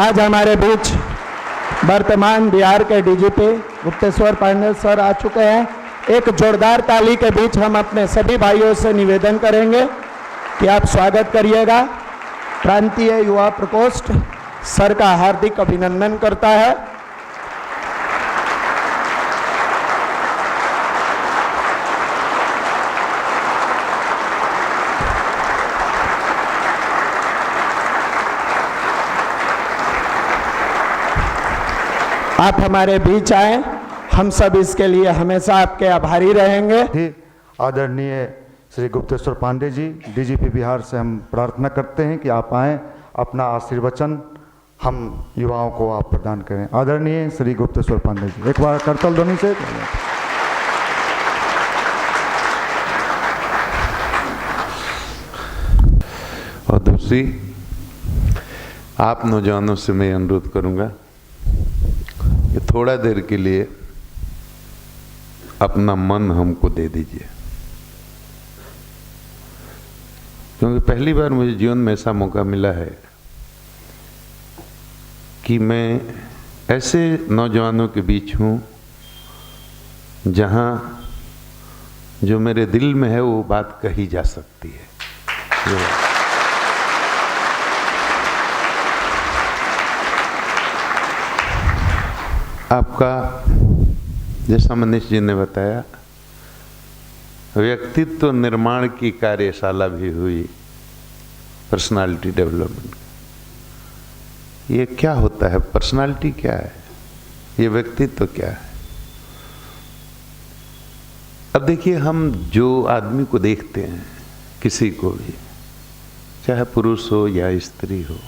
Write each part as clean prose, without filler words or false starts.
आज हमारे बीच वर्तमान बिहार के डीजीपी गुप्तेश्वर पांडे सर आ चुके हैं। एक जोरदार ताली के बीच हम अपने सभी भाइयों से निवेदन करेंगे कि आप स्वागत करिएगा। प्रांतीय युवा प्रकोष्ठ सर का हार्दिक अभिनंदन करता है। आप हमारे बीच आए, हम सब इसके लिए हमेशा आपके आभारी रहेंगे। आदरणीय श्री गुप्तेश्वर पांडे जी, डीजीपी बिहार से हम प्रार्थना करते हैं कि आप आएँ, अपना आशीर्वचन हम युवाओं को आप प्रदान करें। आदरणीय श्री गुप्तेश्वर पांडे जी, एक बार करतल ध्वनि से। और दूसरी, आप नौजवानों से मैं अनुरोध करूंगा कि थोड़ा देर के लिए अपना मन हमको दे दीजिए, क्योंकि पहली बार मुझे जीवन में ऐसा मौका मिला है कि मैं ऐसे नौजवानों के बीच हूँ जहाँ जो मेरे दिल में है वो बात कही जा सकती है। आपका, जैसा मनीष जी ने बताया, व्यक्तित्व निर्माण की कार्यशाला भी हुई, पर्सनालिटी डेवलपमेंट। ये क्या होता है? पर्सनालिटी क्या है? ये व्यक्तित्व क्या है? अब देखिए, हम जो आदमी को देखते हैं, किसी को भी, चाहे पुरुष हो या स्त्री हो,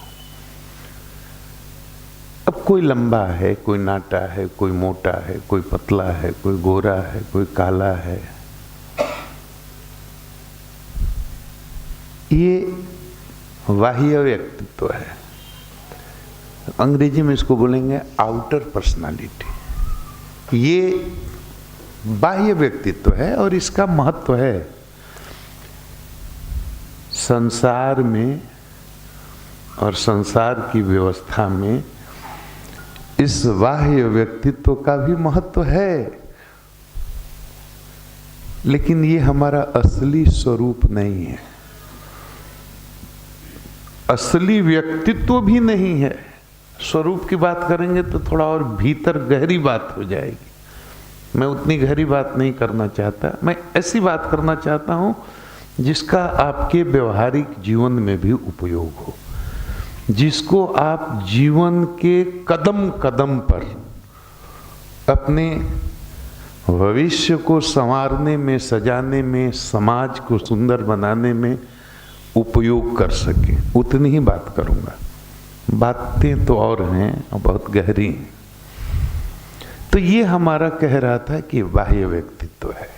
अब कोई लंबा है, कोई नाटा है, कोई मोटा है, कोई पतला है, कोई गोरा है, कोई काला है। ये बाह्य व्यक्तित्व है। अंग्रेजी में इसको बोलेंगे आउटर पर्सनालिटी। ये बाह्य व्यक्तित्व है और इसका महत्व है संसार में और संसार की व्यवस्था में। इस बाह्य व्यक्तित्व का भी महत्व है, लेकिन ये हमारा असली स्वरूप नहीं है, असली व्यक्तित्व भी नहीं है। स्वरूप की बात करेंगे तो थोड़ा और भीतर गहरी बात हो जाएगी। मैं उतनी गहरी बात नहीं करना चाहता, मैं ऐसी बात करना चाहता हूं जिसका आपके व्यवहारिक जीवन में भी उपयोग हो, जिसको आप जीवन के कदम कदम पर अपने भविष्य को संवारने में, सजाने में, समाज को सुंदर बनाने में उपयोग कर सके। उतनी ही बात करूंगा। बातें तो और हैं और बहुत गहरी हैं। तो ये हमारा कह रहा था कि बाह्य व्यक्तित्व है,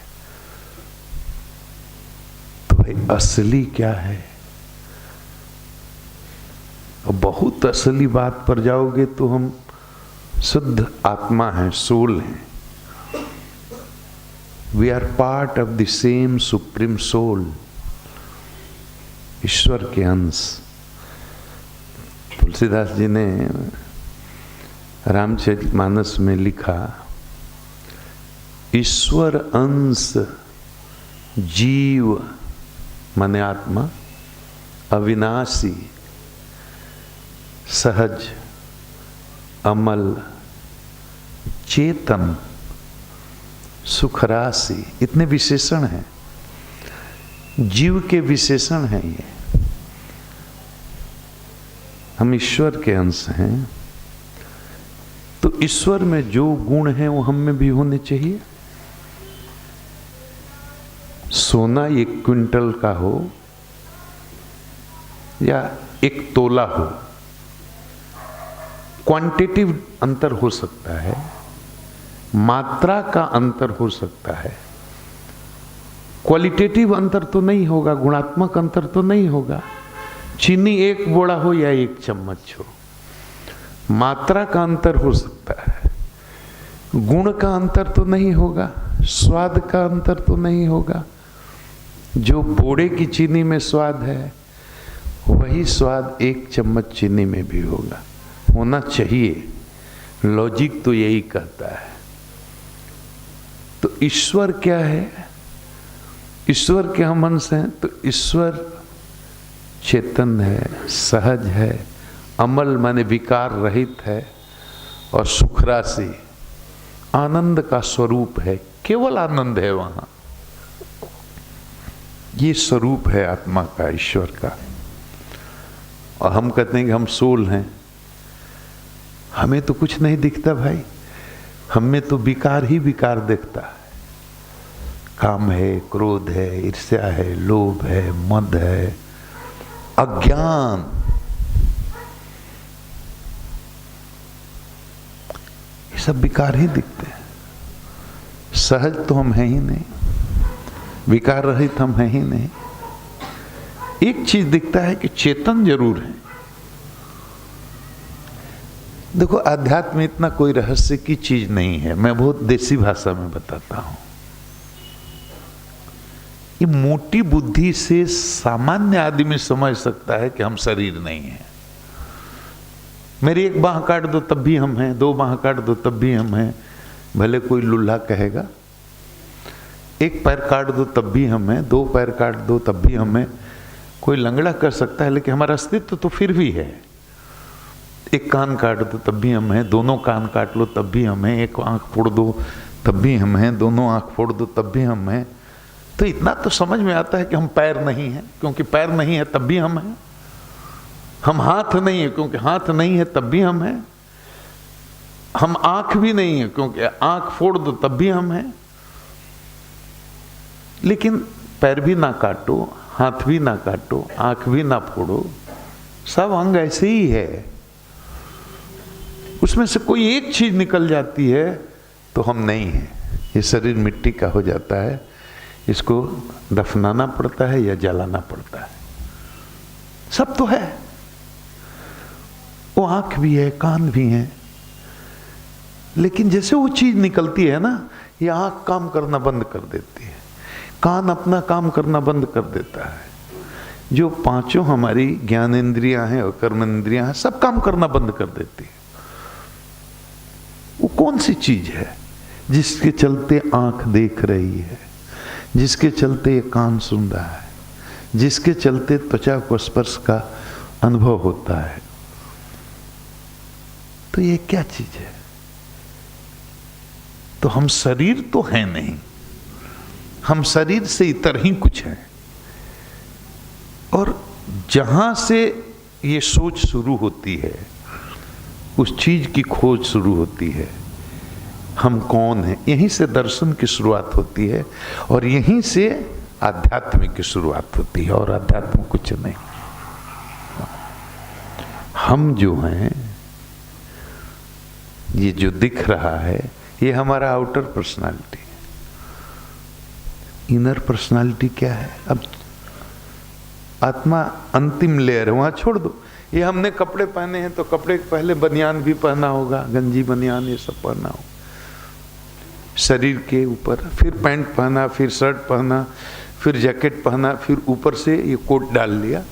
तो भाई असली क्या है? बहुत असली बात पर जाओगे तो हम शुद्ध आत्मा हैं, सोल हैं। We are part of the same supreme soul, ईश्वर के अंश। तुलसीदास जी ने रामचरितमानस में लिखा, ईश्वर अंश जीव माने आत्मा, अविनाशी, सहज, अमल, चेतन, सुखराशि। इतने विशेषण हैं, जीव के विशेषण हैं ये। हम ईश्वर के अंश हैं, तो ईश्वर में जो गुण हैं वो हम में भी होने चाहिए। सोना 1 क्विंटल का हो या 1 तोला हो, क्वांटिटिव अंतर हो सकता है, मात्रा का अंतर हो सकता है, क्वालिटेटिव अंतर तो नहीं होगा, गुणात्मक अंतर तो नहीं होगा। चीनी 1 बोरा हो या 1 चम्मच हो, मात्रा का अंतर हो सकता है, गुण का अंतर तो नहीं होगा, स्वाद का अंतर तो नहीं होगा। जो बोरे की चीनी में स्वाद है वही स्वाद 1 चम्मच चीनी में भी होगा। होना चाहिए, लॉजिक तो यही कहता है। तो ईश्वर क्या है? ईश्वर के हम अंश हैं, तो ईश्वर चेतन है, सहज है, अमल माने विकार रहित है और सुखराशि आनंद का स्वरूप है, केवल आनंद है वहां। ये स्वरूप है आत्मा का, ईश्वर का। और हम कहते हैं कि हम सोल हैं, हमें तो कुछ नहीं दिखता भाई, हमें तो विकार ही विकार दिखता है। काम है, क्रोध है, ईर्ष्या है, लोभ है, मद है, अज्ञान, ये सब विकार ही दिखते हैं। सहज तो हम हैं ही नहीं, विकार रहित हम हैं ही नहीं। एक चीज दिखता है कि चेतन जरूर है। देखो, अध्यात्म में इतना कोई रहस्य की चीज नहीं है। मैं बहुत देसी भाषा में बताता हूं। ये मोटी बुद्धि से सामान्य आदमी समझ सकता है कि हम शरीर नहीं है। मेरी एक बांह काट दो तब भी हम हैं, दो बांह काट दो तब भी हम हैं, भले कोई लुल्हा कहेगा। एक पैर काट दो तब भी हम हैं, दो पैर काट दो तब भी हम हैं। कोई लंगड़ा कर सकता है, लेकिन हमारा अस्तित्व तो फिर भी है। एक कान काट दो तब भी हम हैं, दोनों कान काट लो तब भी हम हैं, एक आंख फोड़ दो तब भी हम हैं, दोनों आंख फोड़ दो तब भी हम हैं। तो इतना तो समझ में आता है कि हम पैर नहीं हैं, क्योंकि पैर नहीं है तब भी हम हैं। हम हाथ नहीं है, क्योंकि हाथ नहीं है तब भी हम हैं। हम आंख भी नहीं है, क्योंकि आंख फोड़ दो तब भी हम हैं। लेकिन पैर भी ना काटो, हाथ भी ना काटो, आंख भी ना फोड़ो, सब अंग ऐसे ही है। उसमें से कोई एक चीज निकल जाती है तो हम नहीं हैं। ये शरीर मिट्टी का हो जाता है, इसको दफनाना पड़ता है या जलाना पड़ता है। सब तो है, वो आंख भी है, कान भी है। लेकिन जैसे वो चीज निकलती है ना, ये आंख काम करना बंद कर देती है, कान अपना काम करना बंद कर देता है। जो पांचों हमारी ज्ञानेंद्रियां हैं और कर्मेंद्रियां हैं, सब काम करना बंद कर देती है। वो कौन सी चीज है जिसके चलते आंख देख रही है, जिसके चलते कान सुन रहा है, जिसके चलते त्वचा को स्पर्श का अनुभव होता है? तो ये क्या चीज है? तो हम शरीर तो है नहीं, हम शरीर से इतर ही कुछ है। और जहां से ये सोच शुरू होती है, उस चीज की खोज शुरू होती है। हम कौन हैं, यहीं से दर्शन की शुरुआत होती है, और यहीं से आध्यात्म की शुरुआत होती है। और आध्यात्म कुछ नहीं, हम जो हैं, ये जो दिख रहा है, ये हमारा आउटर पर्सनालिटी है। इनर पर्सनालिटी क्या है? अब आत्मा अंतिम लेयर है, वहां छोड़ दो। ये हमने कपड़े पहने हैं तो कपड़े पहले बनियान भी पहना होगा, गंजी बनियान ये सब पहना होगा शरीर के ऊपर, फिर पैंट पहना, फिर शर्ट पहना, फिर जैकेट पहना, फिर ऊपर से ये कोट डाल लिया।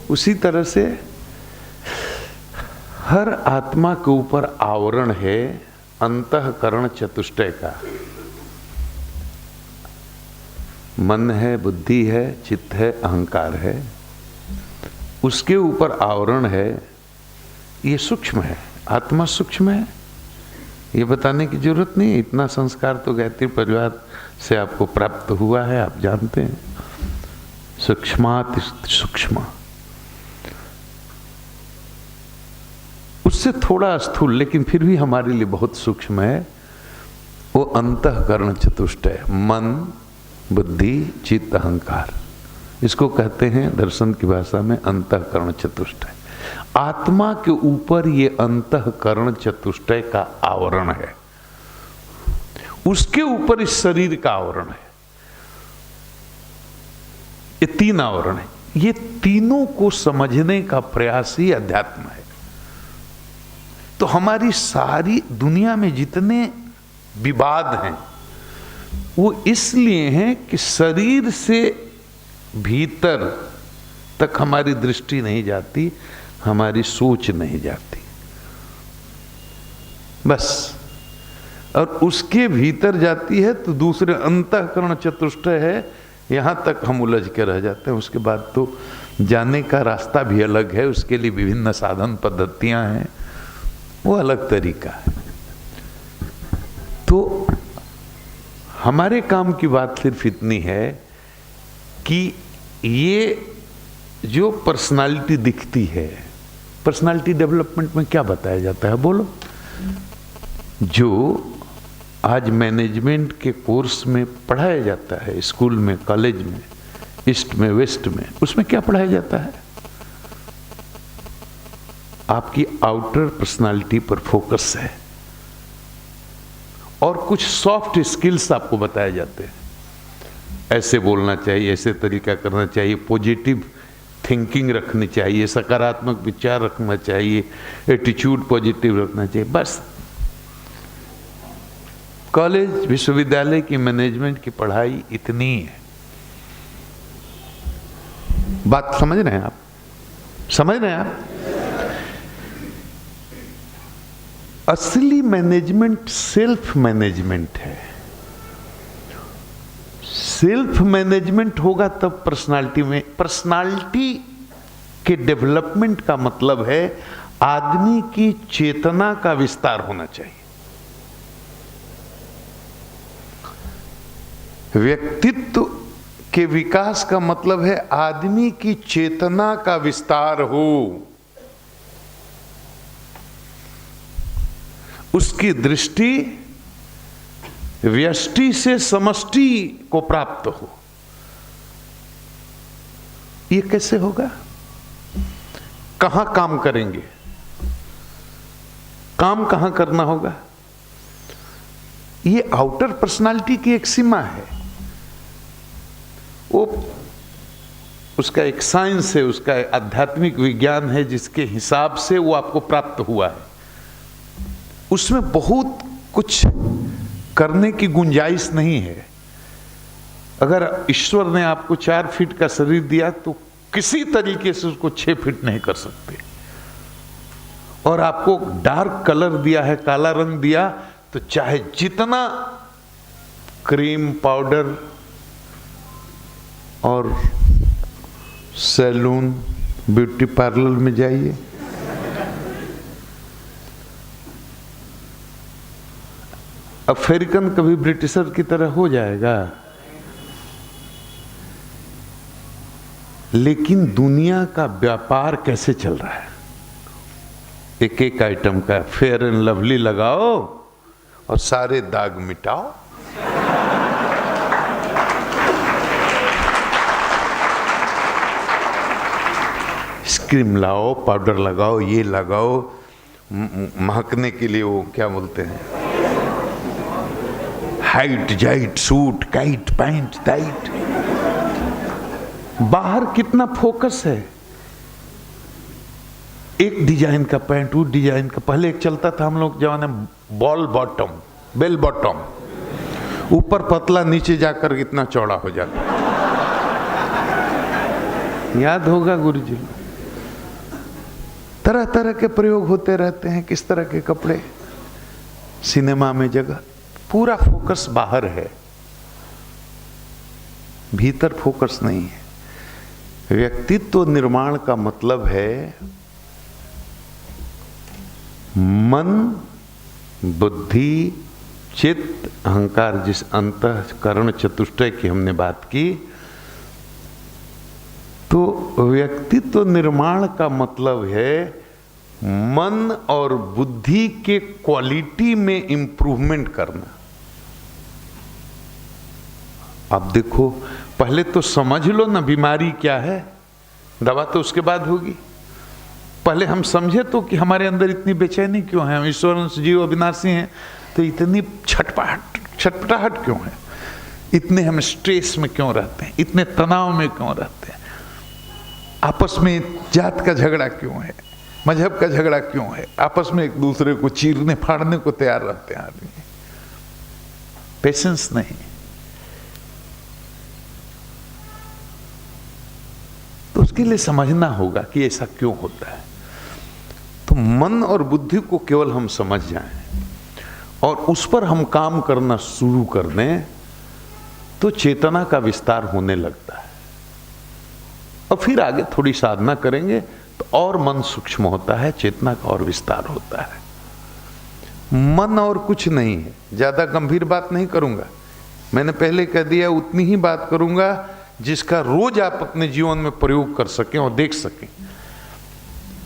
उसी तरह से हर आत्मा के ऊपर आवरण है अंतःकरण चतुष्टय का। मन है, बुद्धि है, चित्त है, अहंकार है, उसके ऊपर आवरण है। ये सूक्ष्म है, आत्मा सूक्ष्म है, ये बताने की जरूरत नहीं। इतना संस्कार तो गायत्री परिवार से आपको प्राप्त हुआ है, आप जानते हैं। सूक्ष्माति सूक्ष्म, उससे थोड़ा स्थूल, लेकिन फिर भी हमारे लिए बहुत सूक्ष्म है। वो अंतःकरण चतुष्टय, मन, बुद्धि, चित्त, अहंकार, इसको कहते हैं दर्शन की भाषा में अंतःकरण चतुष्टय। आत्मा के ऊपर ये अंतःकरण चतुष्टय का आवरण है, उसके ऊपर इस शरीर का आवरण है। ये तीन आवरण है। ये तीनों को समझने का प्रयास ही अध्यात्म है। तो हमारी सारी दुनिया में जितने विवाद हैं वो इसलिए हैं कि शरीर से भीतर तक हमारी दृष्टि नहीं जाती, हमारी सोच नहीं जाती। बस। और उसके भीतर जाती है तो दूसरे अंतःकरण चतुष्टय है, यहाँ तक हम उलझ के रह जाते हैं। उसके बाद तो जाने का रास्ता भी अलग है, उसके लिए विभिन्न साधन पद्धतियां हैं, वो अलग तरीका है। तो हमारे काम की बात सिर्फ इतनी है कि ये जो पर्सनालिटी दिखती है, पर्सनालिटी डेवलपमेंट में क्या बताया जाता है बोलो? जो आज मैनेजमेंट के कोर्स में पढ़ाया जाता है, स्कूल में, कॉलेज में, ईस्ट में, वेस्ट में, उसमें क्या पढ़ाया जाता है? आपकी आउटर पर्सनालिटी पर फोकस है और कुछ सॉफ्ट स्किल्स आपको बताए जाते हैं। ऐसे बोलना चाहिए, ऐसे तरीका करना चाहिए, पॉजिटिव थिंकिंग रखनी चाहिए, सकारात्मक विचार रखना चाहिए, एटीट्यूड पॉजिटिव रखना चाहिए। बस कॉलेज विश्वविद्यालय की मैनेजमेंट की पढ़ाई इतनी है। बात समझ रहे हैं आप? समझ रहे हैं आप? असली मैनेजमेंट सेल्फ मैनेजमेंट है। सेल्फ मैनेजमेंट होगा तब पर्सनालिटी में, पर्सनालिटी के डेवलपमेंट का मतलब है आदमी की चेतना का विस्तार होना चाहिए। व्यक्तित्व के विकास का मतलब है आदमी की चेतना का विस्तार हो, उसकी दृष्टि व्यष्टि से समष्टि को प्राप्त हो। ये कैसे होगा? कहां काम करेंगे? काम कहां करना होगा? ये आउटर पर्सनालिटी की एक सीमा है, वो उसका एक साइंस है, उसका एक आध्यात्मिक विज्ञान है जिसके हिसाब से वो आपको प्राप्त हुआ है। उसमें बहुत कुछ करने की गुंजाइश नहीं है। अगर ईश्वर ने आपको 4 फीट का शरीर दिया तो किसी तरीके से उसको 6 फीट नहीं कर सकते। और आपको डार्क कलर दिया है, काला रंग दिया, तो चाहे जितना क्रीम, पाउडर और सैलून, ब्यूटी पार्लर में जाइए, अफ्रीकन कभी ब्रिटिशर की तरह हो जाएगा। लेकिन दुनिया का व्यापार कैसे चल रहा है? एक एक आइटम का फेयर एंड लवली लगाओ और सारे दाग मिटाओ। क्रीम लाओ, पाउडर लगाओ, ये लगाओ, महकने के लिए वो क्या बोलते हैं, हाइट जाइट सूट, काइट पैंट टाइट। बाहर कितना फोकस है, एक डिजाइन का पैंट, वो डिजाइन का। पहले एक चलता था हम लोग जमाने, बॉल बॉटम, बेल बॉटम, ऊपर पतला, नीचे जाकर इतना चौड़ा हो जाता। याद होगा गुरुजी, तरह तरह के प्रयोग होते रहते हैं, किस तरह के कपड़े, सिनेमा में जगह, पूरा फोकस बाहर है, भीतर फोकस नहीं है। व्यक्तित्व निर्माण का मतलब है मन, बुद्धि, चित्त, अहंकार, जिस अंतःकरण चतुष्टय की हमने बात की। तो व्यक्तित्व निर्माण का मतलब है मन और बुद्धि के क्वालिटी में इंप्रूवमेंट करना। आप देखो, पहले तो समझ लो ना बीमारी क्या है, दवा तो उसके बाद होगी। पहले हम समझे तो कि हमारे अंदर इतनी बेचैनी क्यों है, हम ईश्वरंश जीव अविनाशी हैं, तो इतनी छटपटाहट क्यों है, इतने हम स्ट्रेस में क्यों रहते हैं, इतने तनाव में क्यों रहते हैं, आपस में जात का झगड़ा क्यों है, मजहब का झगड़ा क्यों है, आपस में एक दूसरे को चीरने फाड़ने को तैयार रहते हैं आदमी। पेशेंस नहीं। तो उसके लिए समझना होगा कि ऐसा क्यों होता है। तो मन और बुद्धि को केवल हम समझ जाएं, और उस पर हम काम करना शुरू कर दें तो चेतना का विस्तार होने लगता है। और फिर आगे थोड़ी साधना करेंगे तो और मन सूक्ष्म होता है, चेतना का और विस्तार होता है। मन और कुछ नहीं है। ज्यादा गंभीर बात नहीं करूंगा, मैंने पहले कह दिया उतनी ही बात करूंगा जिसका रोज आप अपने जीवन में प्रयोग कर सकें और देख सकें।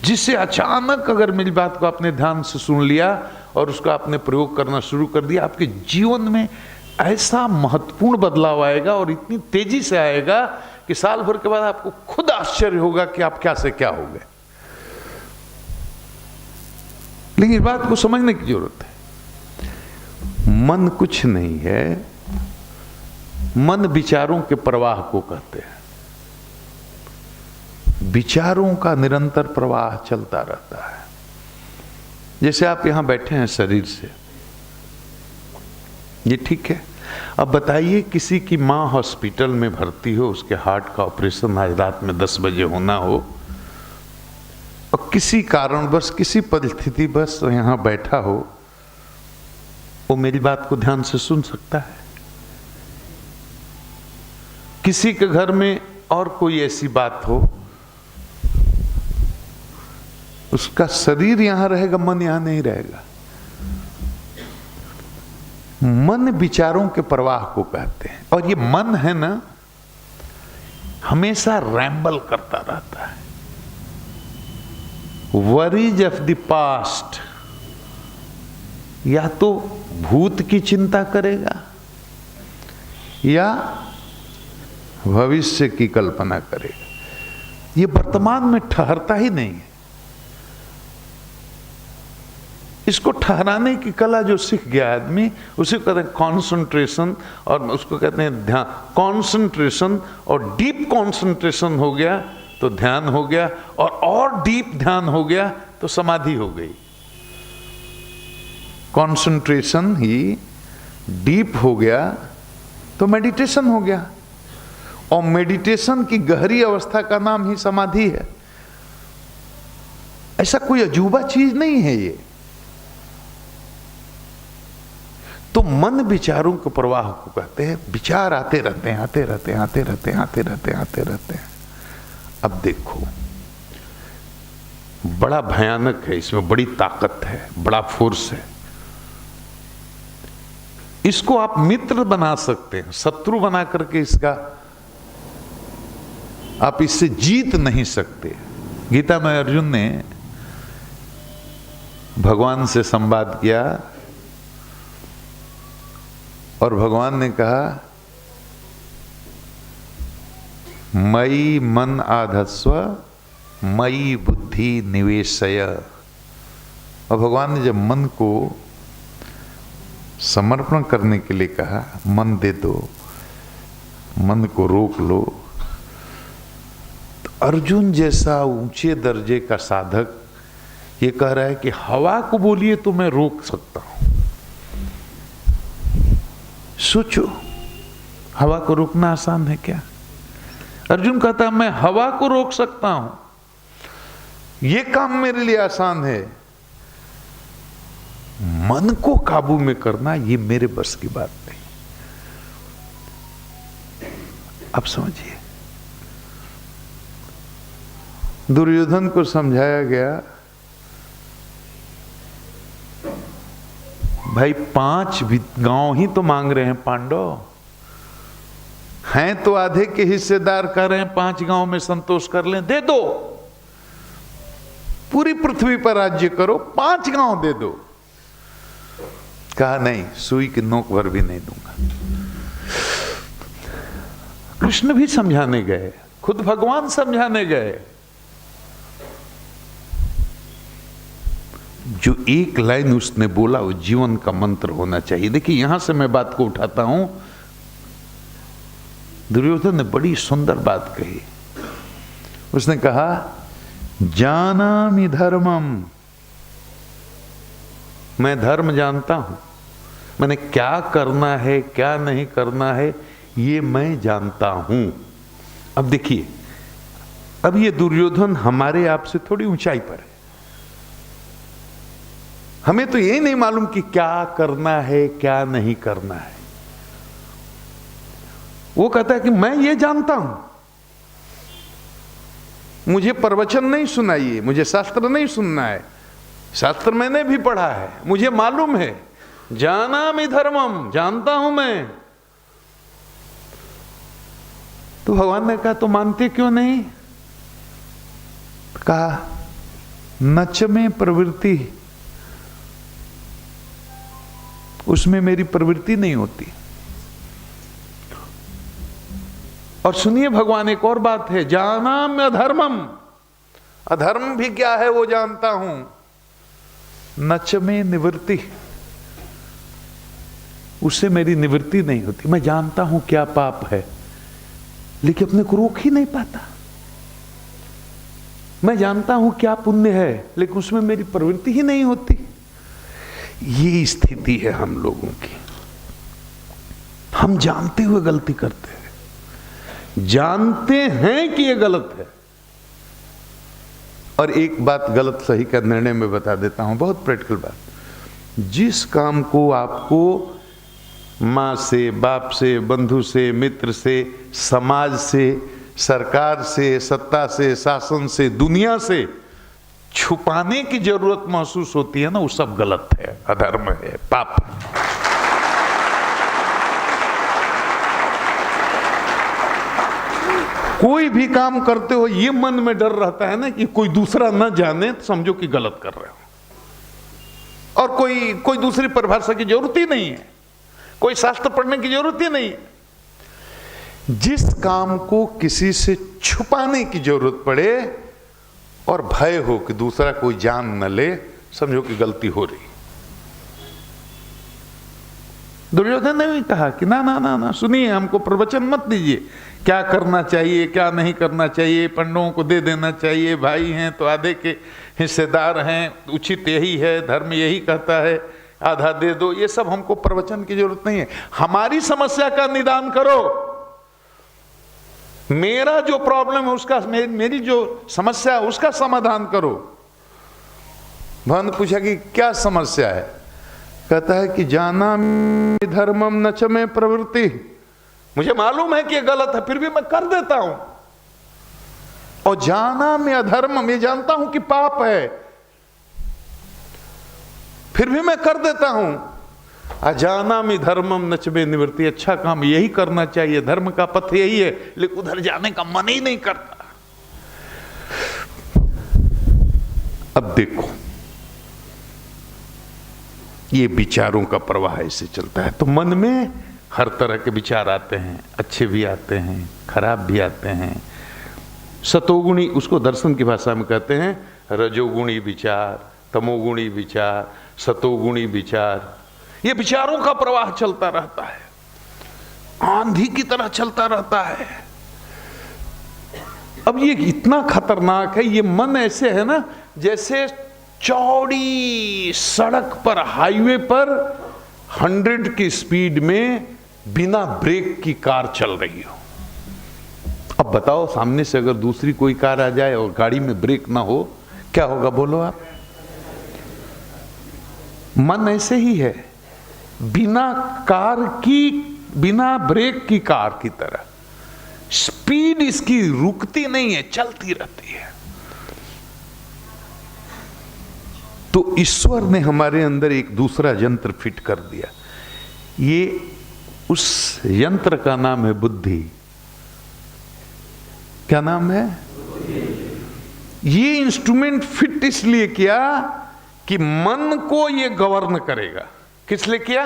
जिससे अचानक अगर मेरी बात को आपने ध्यान से सुन लिया और उसका आपने प्रयोग करना शुरू कर दिया, आपके जीवन में ऐसा महत्वपूर्ण बदलाव आएगा और इतनी तेजी से आएगा कि साल भर के बाद आपको खुद आश्चर्य होगा कि आप क्या से क्या हो गए। लेकिन इस बात को समझने की जरूरत है। मन कुछ नहीं है, मन विचारों के प्रवाह को कहते हैं। विचारों का निरंतर प्रवाह चलता रहता है। जैसे आप यहां बैठे हैं शरीर से, ये ठीक है। अब बताइए किसी की मां हॉस्पिटल में भर्ती हो, उसके हार्ट का ऑपरेशन आज रात में 10 बजे होना हो और किसी कारणवश किसी परिस्थिति बस यहां बैठा हो, वो मेरी बात को ध्यान से सुन सकता है। किसी के घर में और कोई ऐसी बात हो, उसका शरीर यहां रहेगा, मन यहां नहीं रहेगा। मन विचारों के प्रवाह को कहते हैं। और ये मन है ना, हमेशा रैम्बल करता रहता है। वरीज ऑफ द पास्ट, या तो भूत की चिंता करेगा या भविष्य की कल्पना करेगा। ये वर्तमान में ठहरता ही नहीं है। इसको ठहराने की कला जो सीख गया आदमी, उसे कहते हैं कॉन्सेंट्रेशन, और उसको कहते हैं ध्यान। कॉन्सेंट्रेशन और डीप कॉन्सेंट्रेशन हो गया तो ध्यान हो गया, और डीप ध्यान हो गया तो समाधि हो गई। कॉन्सेंट्रेशन ही डीप हो गया तो मेडिटेशन हो गया, और मेडिटेशन की गहरी अवस्था का नाम ही समाधि है। ऐसा कोई अजूबा चीज नहीं है ये। तो मन विचारों के प्रवाह को कहते हैं। विचार आते रहते हैं, आते रहते हैं, आते रहते हैं, आते रहते हैं, आते रहते हैं। अब देखो, बड़ा भयानक है, इसमें बड़ी ताकत है, बड़ा फोर्स है। इसको आप मित्र बना सकते हैं, शत्रु बना करके इसका आप इससे जीत नहीं सकते। गीता में अर्जुन ने भगवान से संवाद किया और भगवान ने कहा, मयि मन आधस्व मयि बुद्धि निवेशय। और भगवान ने जब मन को समर्पण करने के लिए कहा, मन दे दो, मन को रोक लो, तो अर्जुन जैसा ऊंचे दर्जे का साधक ये कह रहा है कि हवा को बोलिए तो मैं रोक सकता हूं। सोचो, हवा को रोकना आसान है क्या? अर्जुन कहता है मैं हवा को रोक सकता हूं, यह काम मेरे लिए आसान है। मन को काबू में करना ये मेरे बस की बात नहीं। अब समझिए, दुर्योधन को समझाया गया, भाई 5 गांव ही तो मांग रहे हैं पांडव, हैं तो आधे के हिस्सेदार कर रहे हैं, 5 गांव में संतोष कर लें, दे दो, पूरी पृथ्वी पर राज्य करो, 5 गांव दे दो। कहा नहीं, सुई की नोक भर भी नहीं दूंगा। कृष्ण भी समझाने गए, खुद भगवान समझाने गए। जो एक लाइन उसने बोला वो जीवन का मंत्र होना चाहिए। देखिए, यहां से मैं बात को उठाता हूं। दुर्योधन ने बड़ी सुंदर बात कही। उसने कहा, जानामि धर्मम, मैं धर्म जानता हूं, मैंने क्या करना है क्या नहीं करना है ये मैं जानता हूं। अब देखिए, अब ये दुर्योधन हमारे आप से थोड़ी ऊंचाई पर है। हमें तो यही नहीं मालूम कि क्या करना है क्या नहीं करना है। वो कहता है कि मैं ये जानता हूं, मुझे प्रवचन नहीं सुनाइए, मुझे शास्त्र नहीं सुनना है, शास्त्र मैंने भी पढ़ा है, मुझे मालूम है, जानामि धर्मम, जानता हूं मैं। तो भगवान ने कहा तो मानते क्यों नहीं? कहा नच में प्रवृत्ति, उसमें मेरी प्रवृत्ति नहीं होती। और सुनिए भगवान एक और बात है, जानाम्य अधर्मम, अधर्म भी क्या है वो जानता हूं, नच में निवृत्ति, उससे मेरी निवृत्ति नहीं होती। मैं जानता हूं क्या पाप है लेकिन अपने को रोक ही नहीं पाता। मैं जानता हूं क्या पुण्य है लेकिन उसमें मेरी प्रवृत्ति ही नहीं होती। ये स्थिति है हम लोगों की। हम जानते हुए गलती करते हैं, जानते हैं कि ये गलत है। और एक बात गलत सही का निर्णय में बता देता हूं, बहुत प्रैक्टिकल बात। जिस काम को आपको माँ से, बाप से, बंधु से, मित्र से, समाज से, सरकार से, सत्ता से, शासन से, दुनिया से छुपाने की जरूरत महसूस होती है ना, वो सब गलत है, अधर्म है, पाप है। कोई भी काम करते हो ये मन में डर रहता है ना कि कोई दूसरा ना जाने तो समझो कि गलत कर रहे हो। और कोई दूसरी परिभाषा की जरूरत ही नहीं है, कोई शास्त्र पढ़ने की जरूरत ही नहीं है। जिस काम को किसी से छुपाने की जरूरत पड़े और भय हो कि दूसरा कोई जान न ले, समझो कि गलती हो रही। दुर्योधन ने भी कहा कि ना ना ना ना, सुनिए, हमको प्रवचन मत दीजिए, क्या करना चाहिए क्या नहीं करना चाहिए, पंडों को दे देना चाहिए, भाई हैं तो आधे के हिस्सेदार हैं, उचित यही है, धर्म यही कहता है, आधा दे दो, ये सब हमको प्रवचन की जरूरत नहीं है। हमारी समस्या का निदान करो, मेरा जो प्रॉब्लम है उसका, मेरी जो समस्या है उसका समाधान करो। भगवान ने पूछा कि क्या समस्या है? कहता है कि जानामि धर्मम नच में प्रवृत्ति, मुझे मालूम है कि ये गलत है फिर भी मैं कर देता हूं। और जानामि अधर्मम, ये जानता हूं कि पाप है फिर भी मैं कर देता हूं। अजानामि धर्मम नच में निवृत्ति, अच्छा काम यही करना चाहिए, धर्म का पथ यही है, लेकिन उधर जाने का मन ही नहीं करता। अब देखो, ये विचारों का प्रवाह ऐसे चलता है, तो मन में हर तरह के विचार आते हैं, अच्छे भी आते हैं, खराब भी आते हैं। सतोगुणी, उसको दर्शन की भाषा में कहते हैं रजोगुणी विचार, तमोगुणी विचार, सतोगुणी विचार। ये विचारों का प्रवाह चलता रहता है, आंधी की तरह चलता रहता है। अब ये इतना खतरनाक है, ये मन ऐसे है ना जैसे चौड़ी सड़क पर, हाईवे पर 100 की स्पीड में बिना ब्रेक की कार चल रही हो। अब बताओ, सामने से अगर दूसरी कोई कार आ जाए और गाड़ी में ब्रेक ना हो, क्या होगा बोलो आप? मन ऐसे ही है, बिना कार की, बिना ब्रेक की कार की तरह। स्पीड इसकी रुकती नहीं है, चलती रहती है। तो ईश्वर ने हमारे अंदर एक दूसरा यंत्र फिट कर दिया। ये उस यंत्र का नाम है बुद्धि। क्या नाम है? ये इंस्ट्रूमेंट फिट इसलिए किया कि मन को ये गवर्न करेगा। किस लिए किया?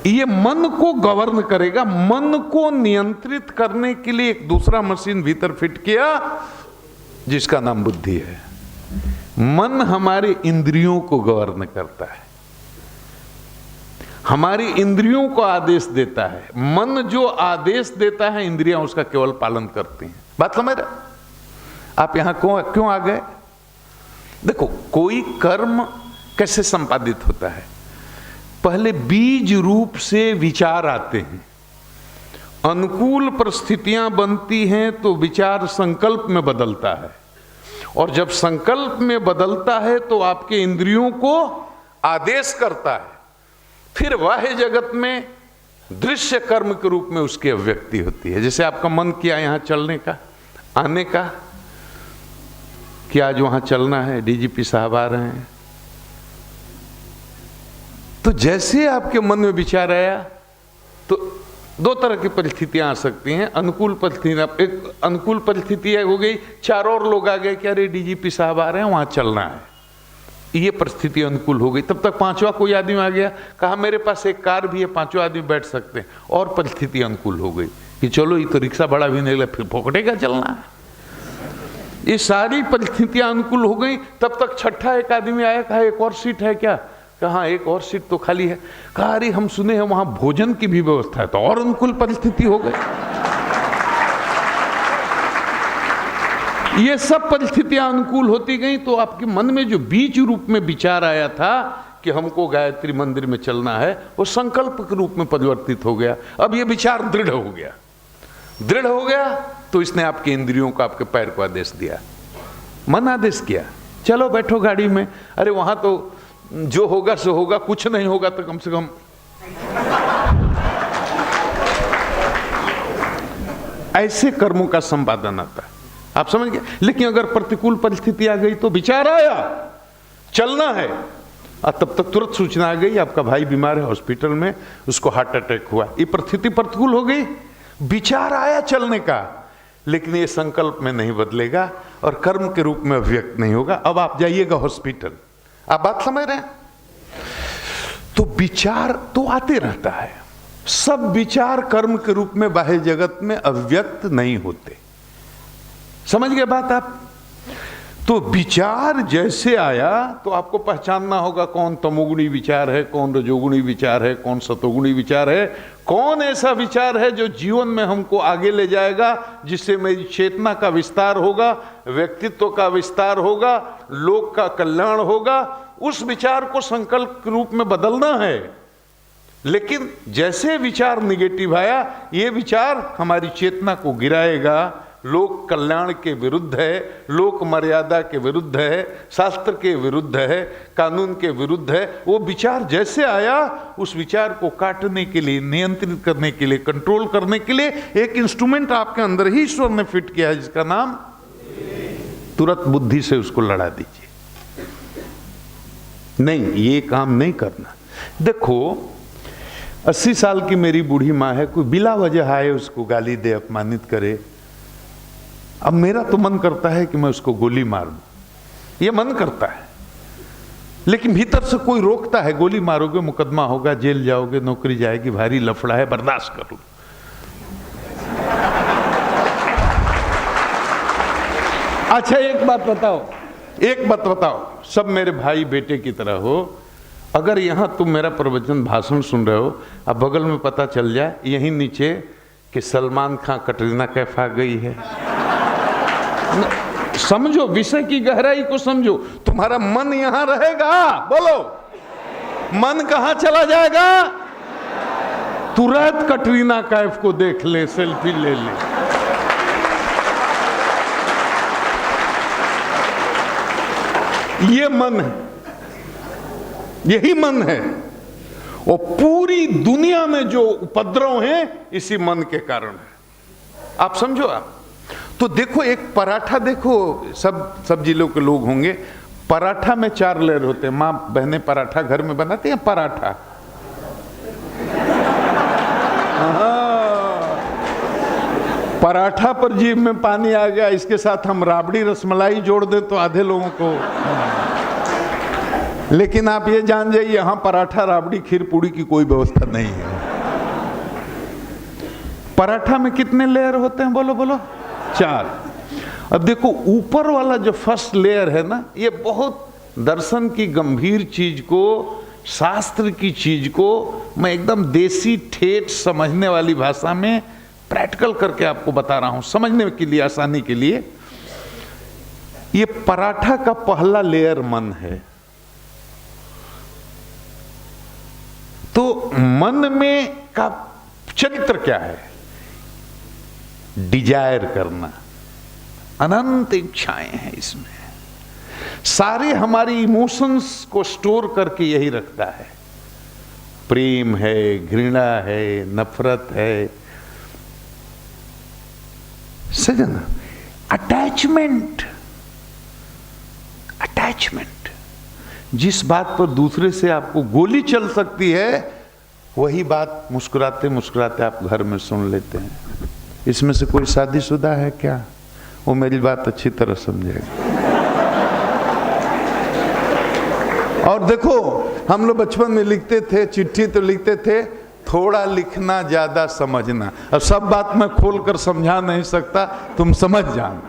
ये मन को गवर्न करेगा, मन को नियंत्रित करने के लिए एक दूसरा मशीन भीतर फिट किया जिसका नाम बुद्धि है। मन हमारे इंद्रियों को गवर्न करता है, हमारी इंद्रियों को आदेश देता है। मन जो आदेश देता है, इंद्रियां उसका केवल पालन करती हैं। बात समझ रहे? आप यहां क्यों आ गए? देखो, कोई कर्म कैसे संपादित होता है? पहले बीज रूप से विचार आते हैं, अनुकूल परिस्थितियां बनती हैं तो विचार संकल्प में बदलता है, और जब संकल्प में बदलता है तो आपके इंद्रियों को आदेश करता है, फिर बाह्य जगत में दृश्य कर्म के रूप में उसकी अभिव्यक्ति होती है। जैसे आपका मन किया यहां चलने का, आने का, कि आज वहां चलना है, डीजीपी साहब आ रहे हैं, तो जैसे आपके मन में विचार आया तो दो तरह की परिस्थितियां आ सकती हैं। अनुकूल परिस्थितियां, एक अनुकूल परिस्थिति हो गई, चार और लोग आ गए कि अरे डीजीपी साहब आ रहे हैं, वहां चलना है, ये परिस्थिति अनुकूल हो गई। तब तक पांचवा कोई आदमी आ गया, कहा मेरे पास एक कार भी है, पांचों आदमी बैठ सकते हैं, और परिस्थिति अनुकूल हो गई कि चलो ये तो रिक्शा बड़ा भी नहीं, फिर फोकटेगा चलना है। ये सारी परिस्थितियां अनुकूल हो गई। तब तक छठा एक आदमी आया, कहा एक और सीट है क्या? कहा एक और सीट तो खाली है। कहा अरे हम सुने हैं वहां भोजन की भी व्यवस्था है, तो और अनुकूल परिस्थिति हो गई। ये सब परिस्थितियां अनुकूल होती गई, तो आपके मन में जो बीज रूप में विचार आया था कि हमको गायत्री मंदिर में चलना है, वो संकल्प के रूप में परिवर्तित हो गया। अब ये विचार दृढ़ हो गया, दृढ़ हो गया तो इसने आपके इंद्रियों को, आपके पैर को आदेश दिया, मन आदेश किया, चलो बैठो गाड़ी में। अरे वहां तो जो होगा सो होगा, कुछ नहीं होगा तो कम से कम ऐसे कर्मों का संपादन आता है, आप समझ गए। लेकिन अगर प्रतिकूल परिस्थिति आ गई तो विचार आया चलना है, और तब तक तुरंत सूचना आ गई आपका भाई बीमार है हॉस्पिटल में, उसको हार्ट अटैक हुआ, ये परिस्थिति प्रतिकूल हो गई, विचार आया चलने का, लेकिन ये संकल्प में नहीं बदलेगा और कर्म के रूप में अभिव्यक्त नहीं होगा। अब आप जाइएगा हॉस्पिटल, आप बात समझ रहे हैं? तो विचार तो आते रहता है, सब विचार कर्म के रूप में बाह्य जगत में अभिव्यक्त नहीं होते, समझ गए बात आप? तो विचार जैसे आया तो आपको पहचानना होगा कौन तमोगुणी विचार है, कौन रजोगुणी विचार है, कौन सतोगुणी विचार है, कौन ऐसा विचार है जो जीवन में हमको आगे ले जाएगा, जिससे मेरी चेतना का विस्तार होगा, व्यक्तित्व का विस्तार होगा, लोक का कल्याण होगा। उस विचार को संकल्प के रूप में बदलना है। लेकिन जैसे विचार निगेटिव आया, ये विचार हमारी चेतना को गिराएगा, लोक कल्याण के विरुद्ध है, लोक मर्यादा के विरुद्ध है, शास्त्र के विरुद्ध है, कानून के विरुद्ध है। वो विचार जैसे आया, उस विचार को काटने के लिए, नियंत्रित करने के लिए, कंट्रोल करने के लिए एक इंस्ट्रूमेंट आपके अंदर ही ईश्वर ने फिट किया है, जिसका नाम, तुरंत बुद्धि से उसको लड़ा दीजिए। नहीं, ये काम नहीं करना। देखो 80 साल की मेरी बूढ़ी माँ है, कोई बिला वजह आए उसको गाली दे, अपमानित करे, अब मेरा तो मन करता है कि मैं उसको गोली मार दूं, ये मन करता है, लेकिन भीतर से कोई रोकता है, गोली मारोगे मुकदमा होगा, जेल जाओगे, नौकरी जाएगी, भारी लफड़ा है, बर्दाश्त करो। अच्छा एक बात बताओ, सब मेरे भाई बेटे की तरह हो, अगर यहां तुम मेरा प्रवचन भाषण सुन रहे हो, अब बगल में पता चल जाए यहीं नीचे कि सलमान खान कटरीना कैफ आ गई है, समझो, विषय की गहराई को समझो, तुम्हारा मन यहां रहेगा? बोलो, मन कहां चला जाएगा? तुरंत कटरीना कैफ को देख ले, सेल्फी ले ले। ये मन है, यही मन है, और पूरी दुनिया में जो उपद्रव हैं इसी मन के कारण है, आप समझो। आप तो देखो, एक पराठा देखो, सब जिलों के लोग होंगे, पराठा में 4 लेयर होते हैं। माँ बहनें पराठा घर में बनाती हैं, पराठा, पराठा पर जीभ में पानी आ गया, इसके साथ हम राबड़ी रसमलाई जोड़ दें तो आधे लोगों को, लेकिन आप ये जान जाइए यहां पराठा राबड़ी खीर पूड़ी की कोई व्यवस्था नहीं है। पराठा में कितने लेयर होते हैं? बोलो बोलो, 4। अब देखो ऊपर वाला जो फर्स्ट लेयर है ना, ये बहुत दर्शन की गंभीर चीज को, शास्त्र की चीज को मैं एकदम देसी ठेठ समझने वाली भाषा में प्रैक्टिकल करके आपको बता रहा हूं, समझने के लिए, आसानी के लिए। ये पराठा का पहला लेयर मन है। तो मन में का चरित्र क्या है? डिजायर करना, अनंत इच्छाएं हैं इसमें। सारे हमारी इमोशंस को स्टोर करके यही रखता है। प्रेम है, घृणा है, नफरत है, सजन, अटैचमेंट। अटैचमेंट, जिस बात पर दूसरे से आपको गोली चल सकती है, वही बात मुस्कुराते मुस्कुराते आप घर में सुन लेते हैं। इसमें से कोई शादीशुदा है क्या? वो मेरी बात अच्छी तरह समझेगा। और देखो, हम लोग बचपन में लिखते थे, चिट्ठी तो लिखते थे, थोड़ा लिखना ज्यादा समझना। अब सब बात मैं खोलकर समझा नहीं सकता, तुम समझ जाना।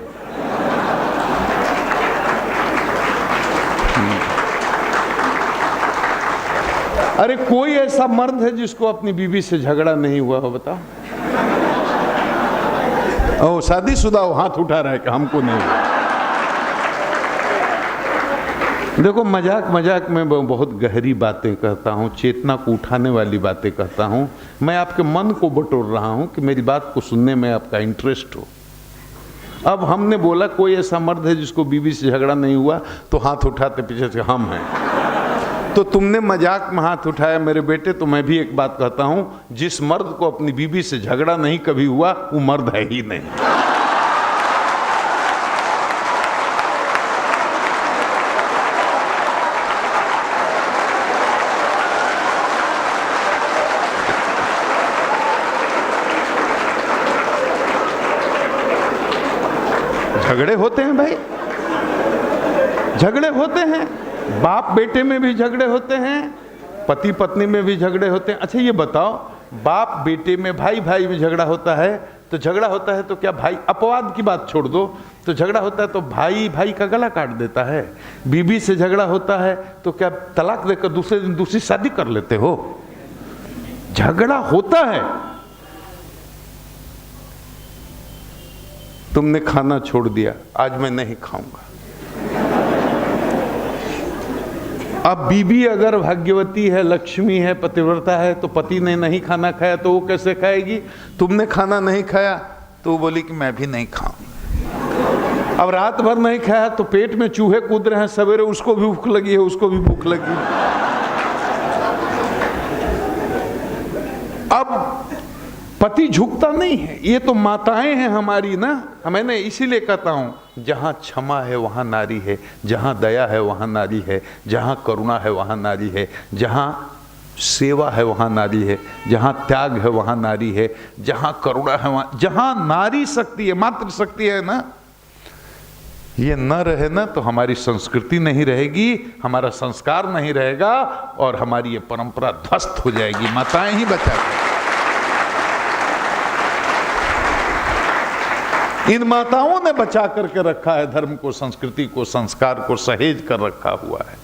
अरे कोई ऐसा मर्द है जिसको अपनी बीवी से झगड़ा नहीं हुआ हो? बताओ। ओ, शादीशुदा हो, हाथ उठा रहा है कि हमको नहीं हुआ। देखो, मजाक मजाक में बहुत गहरी बातें कहता हूँ, चेतना को उठाने वाली बातें कहता हूँ। मैं आपके मन को बटोर रहा हूँ कि मेरी बात को सुनने में आपका इंटरेस्ट हो। अब हमने बोला कोई ऐसा मर्द है जिसको बीवी से झगड़ा नहीं हुआ, तो हाथ उठाते पीछे से हम हैं। तो तुमने मजाक में हाथ उठाया मेरे बेटे, तो मैं भी एक बात कहता हूँ, जिस मर्द को अपनी बीवी से झगड़ा नहीं कभी हुआ, वो मर्द है ही नहीं। झगड़े होते हैं भाई, झगड़े होते हैं, बाप बेटे में भी झगड़े होते हैं, पति पत्नी में भी झगड़े होते हैं। अच्छा ये बताओ, बाप बेटे में, भाई भाई में झगड़ा होता है, तो झगड़ा होता है तो क्या भाई, अपवाद की बात छोड़ दो, तो झगड़ा होता है तो भाई भाई का गला काट देता है? बीबी से झगड़ा होता है तो क्या तलाक देकर दूसरे दिन दूसरी शादी कर लेते हो? झगड़ा होता है। तुमने खाना छोड़ दिया, आज मैं नहीं खाऊंगा। अब बीबी अगर भाग्यवती है, लक्ष्मी है, पतिव्रता है, तो पति ने नहीं खाना खाया तो वो कैसे खाएगी? तुमने खाना नहीं खाया तो वो बोली कि मैं भी नहीं खाऊंगा। अब रात भर नहीं खाया तो पेट में चूहे कूद रहे हैं, सवेरे उसको भी भूख लगी है, उसको भी भूख लगी। अब पति झुकता नहीं है। ये तो माताएं हैं हमारी ना, मैंने इसीलिए कहता हूं, जहां क्षमा है वहां नारी है, जहां दया है वहां नारी है, जहां करुणा है वहां नारी है, जहां सेवा है वहां नारी है, जहां त्याग है वहां नारी है, जहां करुणा है वहां, जहां नारी शक्ति है, मातृ शक्ति है ना, ये न रहे ना तो हमारी संस्कृति नहीं रहेगी, हमारा संस्कार नहीं रहेगा, और हमारी ये परंपरा ध्वस्त हो जाएगी। माताएं ही बचाती। इन माताओं ने बचा करके रखा है धर्म को, संस्कृति को, संस्कार को सहेज कर रखा हुआ है।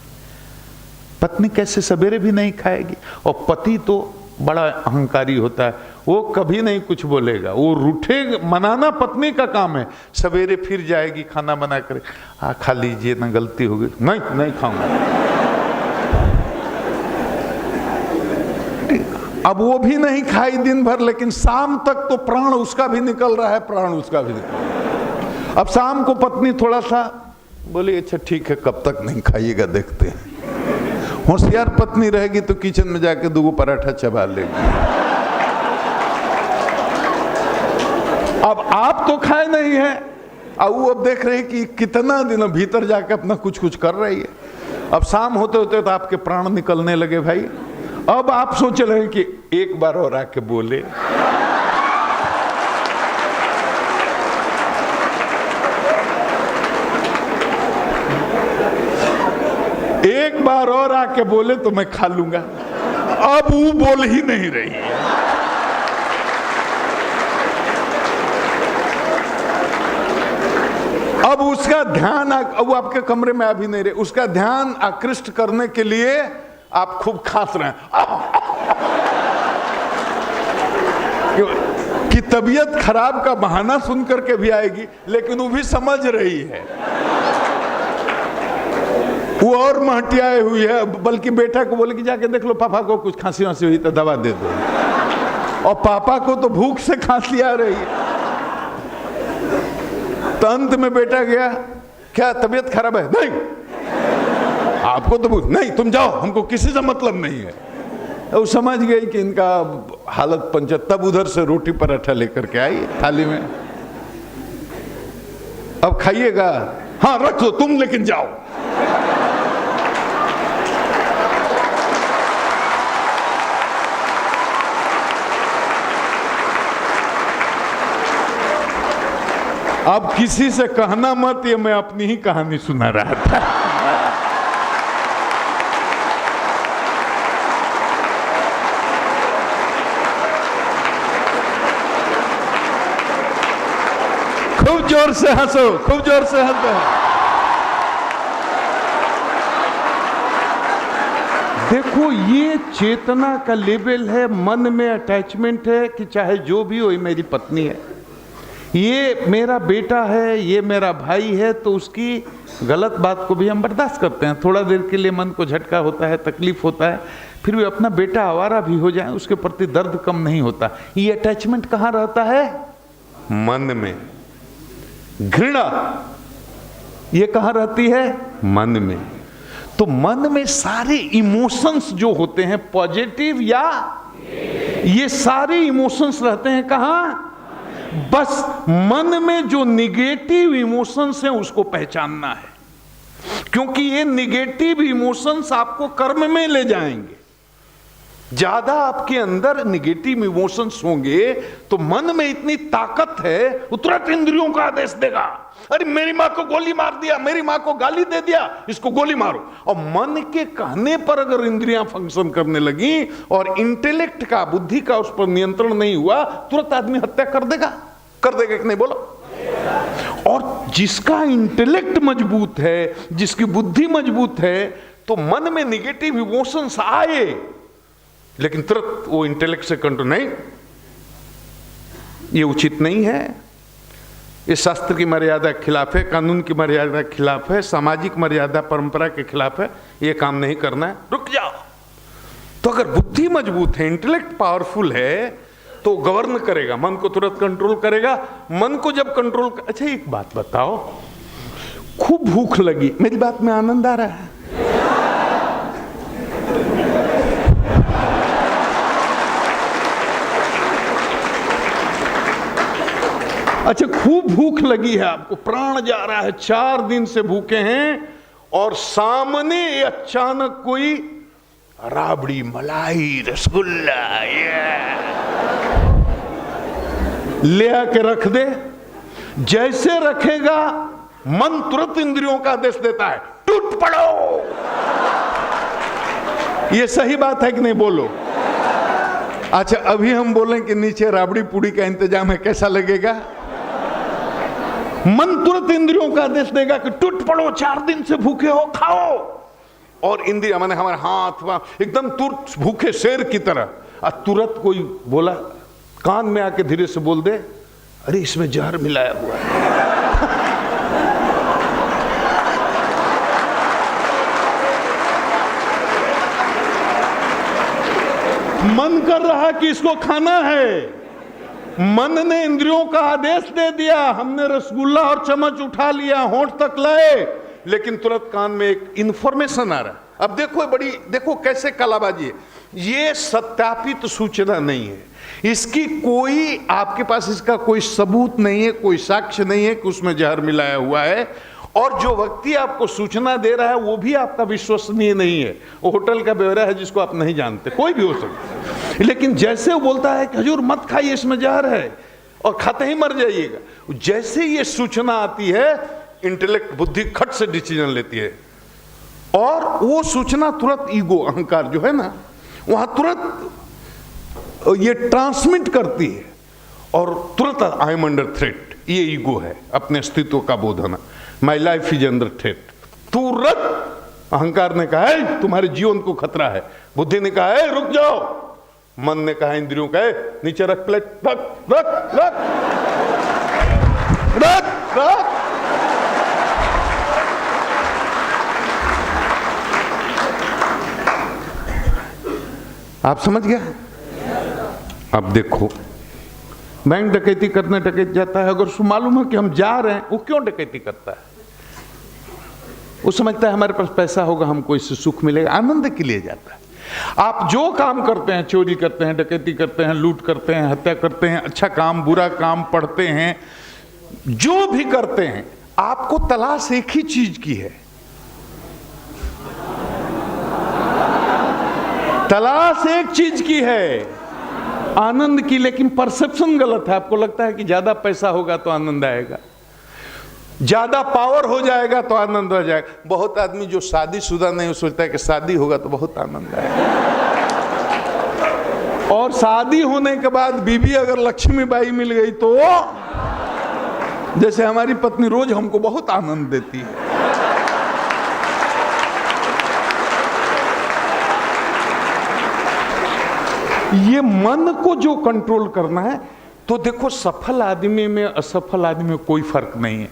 पत्नी कैसे सवेरे भी नहीं खाएगी, और पति तो बड़ा अहंकारी होता है, वो कभी नहीं कुछ बोलेगा, वो रूठे, मनाना पत्नी का काम है। सवेरे फिर जाएगी खाना बना कर, खा लीजिए ना, गलती हो गई, नहीं खाऊंगा। अब वो भी नहीं खाई दिन भर, लेकिन शाम तक तो प्राण उसका भी निकल रहा है, प्राण उसका भी निकल रहा है। अब शाम को पत्नी थोड़ा सा बोली, अच्छा ठीक है, कब तक नहीं खाइएगा देखते हैं। होशियार पत्नी रहेगी तो किचन में जाके 2 पराठा चबा लेगी। अब आप तो खाए नहीं है, अब वो अब देख रहे हैं कि कितना दिन भीतर जाके अपना कुछ कुछ कर रही है। अब शाम होते होते तो आपके प्राण निकलने लगे भाई। अब आप सोच रहे हैं कि एक बार और आके बोले, एक बार और आके बोले तो मैं खा लूंगा। अब वो बोल ही नहीं रही है। अब उसका ध्यान, वो आपके कमरे में आ भी नहीं रहे, उसका ध्यान आकृष्ट करने के लिए आप खूब खांस रहे हैं कि तबीयत खराब का बहाना सुन करके भी आएगी, लेकिन वो भी समझ रही है, वो और महटियाए हुई है। बल्कि बेटा को बोले कि जाके देख लो, पापा को कुछ खांसी वांसी हुई तो दवा दे दो, और पापा को तो भूख से खांसी आ रही है। तो अंत में बेटा गया, क्या तबीयत खराब है? नहीं। आपको तो नहीं, तुम जाओ, हमको किसी से मतलब नहीं है। वो समझ गई कि इनका हालत पंचर, तब उधर से रोटी पराठा लेकर के आई थाली में। अब खाइएगा? हाँ रख दो तुम, लेकिन जाओ। अब किसी से कहना मत, ये मैं अपनी ही कहानी सुना रहा था। खूब जोर से हंसो, खूब जोर से हंसो। देखो ये चेतना का लेवल है, मन में अटैचमेंट है कि चाहे जो भी हो, ये मेरी पत्नी है, ये मेरा बेटा है, ये मेरा भाई है, तो उसकी गलत बात को भी हम बर्दाश्त करते हैं। थोड़ा देर के लिए मन को झटका होता है, तकलीफ होता है, फिर भी अपना बेटा आवारा भी हो जाए उसके प्रति दर्द कम नहीं होता। ये अटैचमेंट कहाँ रहता है? मन में। घृणा ये कहाँ रहती है? मन में। तो मन में सारे इमोशंस जो होते हैं, पॉजिटिव या, ये सारे इमोशंस रहते हैं कहाँ? बस मन में जो निगेटिव इमोशंस हैं उसको पहचानना है, क्योंकि ये निगेटिव इमोशंस आपको कर्म में ले जाएंगे। ज्यादा आपके अंदर निगेटिव इमोशंस होंगे तो मन में इतनी ताकत है, वो तुरंत इंद्रियों का आदेश देगा, अरे मेरी मां को गोली मार दिया, मेरी मां को गाली दे दिया, इसको गोली मारो। और मन के कहने पर अगर इंद्रियां फंक्शन करने लगी और इंटेलेक्ट का, बुद्धि का उस पर नियंत्रण नहीं हुआ, तुरंत आदमी हत्या कर देगा कि नहीं? बोलो। और जिसका इंटेलेक्ट मजबूत है, जिसकी बुद्धि मजबूत है, तो मन में निगेटिव इमोशंस आए लेकिन तुरंत वो इंटेलेक्ट से कंट्रोल नहीं, ये उचित नहीं है, ये शास्त्र की मर्यादा के खिलाफ है, कानून की मर्यादा के खिलाफ है, सामाजिक मर्यादा परंपरा के खिलाफ है, ये काम नहीं करना है, रुक जाओ। तो अगर बुद्धि मजबूत है, इंटेलेक्ट पावरफुल है, तो गवर्न करेगा, मन को तुरंत कंट्रोल करेगा। मन को जब कंट्रोल अच्छा एक बात बताओ, खूब भूख लगी, मेरी बात में आनंद आ रहा है? अच्छा खूब भूख लगी है आपको, प्राण जा रहा है, 4 दिन से भूखे हैं, और सामने अचानक कोई राबड़ी, मलाई, रसगुल्ला ले आके रख दे। जैसे रखेगा मन तुरंत इंद्रियों का आदेश देता है, टूट पड़ो। ये सही बात है कि नहीं? बोलो। अच्छा अभी हम बोलें कि नीचे राबड़ी पूड़ी का इंतजाम है, कैसा लगेगा? मन तुरंत इंद्रियों का आदेश देगा कि टूट पड़ो, 4 दिन से भूखे हो, खाओ। और इंद्रिया माने हमारे हाथ एकदम तुरंत भूखे शेर की तरह। तुरंत कोई बोला, कान में आके धीरे से बोल दे, अरे इसमें जहर मिलाया हुआ है। मन कर रहा कि इसको खाना है, मन ने इंद्रियों का आदेश दे दिया, हमने रसगुल्ला और चम्मच उठा लिया, होंठ तक लाए, लेकिन तुरंत कान में एक इंफॉर्मेशन आ रहा है। अब देखो देखो कैसे कलाबाजी है, ये सत्यापित सूचना नहीं है, इसकी कोई आपके पास इसका कोई सबूत नहीं है, कोई साक्ष्य नहीं है कि उसमें जहर मिलाया हुआ है, और जो व्यक्ति आपको सूचना दे रहा है वो भी आपका विश्वसनीय नहीं है, वो होटल का ब्यौरा है जिसको आप नहीं जानते, कोई भी हो सकता है। लेकिन जैसे वो बोलता है कि हजूर मत खाइए, इसमें जहर है और खाते ही मर जाइएगा, जैसे ये सूचना आती है इंटेलेक्ट, बुद्धि खट से डिसीजन लेती है, और वो सूचना तुरंत ईगो, अहंकार जो है ना, वहां तुरंत ये ट्रांसमिट करती है, और तुरंत आई एम अंडर थ्रेट, ये ईगो है, अपने अस्तित्व का बोध होना, my life is under threat. तुरंत अहंकार ने कहा है तुम्हारे जीवन को खतरा है, बुद्धि ने कहा है रुक जाओ, मन ने कहा, इंद्रियों का है नीचे रख प्लेट, रख रख रख रख रख। आप समझ गया? अब देखो, बैंक डकैती करने डकैत जाता है, अगर उसको मालूम है कि हम जा रहे हैं, वो क्यों डकैती करता है? वो समझता है हमारे पास पैसा होगा हमको इससे सुख मिलेगा, आनंद के लिए जाता है। आप जो काम करते हैं, चोरी करते हैं, डकैती करते हैं, लूट करते हैं, हत्या करते हैं, अच्छा काम बुरा काम, पढ़ते हैं, जो भी करते हैं, आपको तलाश एक ही चीज की है, तलाश एक चीज की है, आनंद की। लेकिन परसेप्शन गलत है। आपको लगता है कि ज्यादा पैसा होगा तो आनंद आएगा, ज्यादा पावर हो जाएगा तो आनंद हो जाएगा। बहुत आदमी जो शादीशुदा नहीं, सोचता है कि शादी होगा तो बहुत आनंद आएगा, और शादी होने के बाद बीवी अगर लक्ष्मीबाई मिल गई तो, जैसे हमारी पत्नी रोज हमको बहुत आनंद देती है। ये मन को जो कंट्रोल करना है, तो देखो सफल आदमी में असफल आदमी में कोई फर्क नहीं है,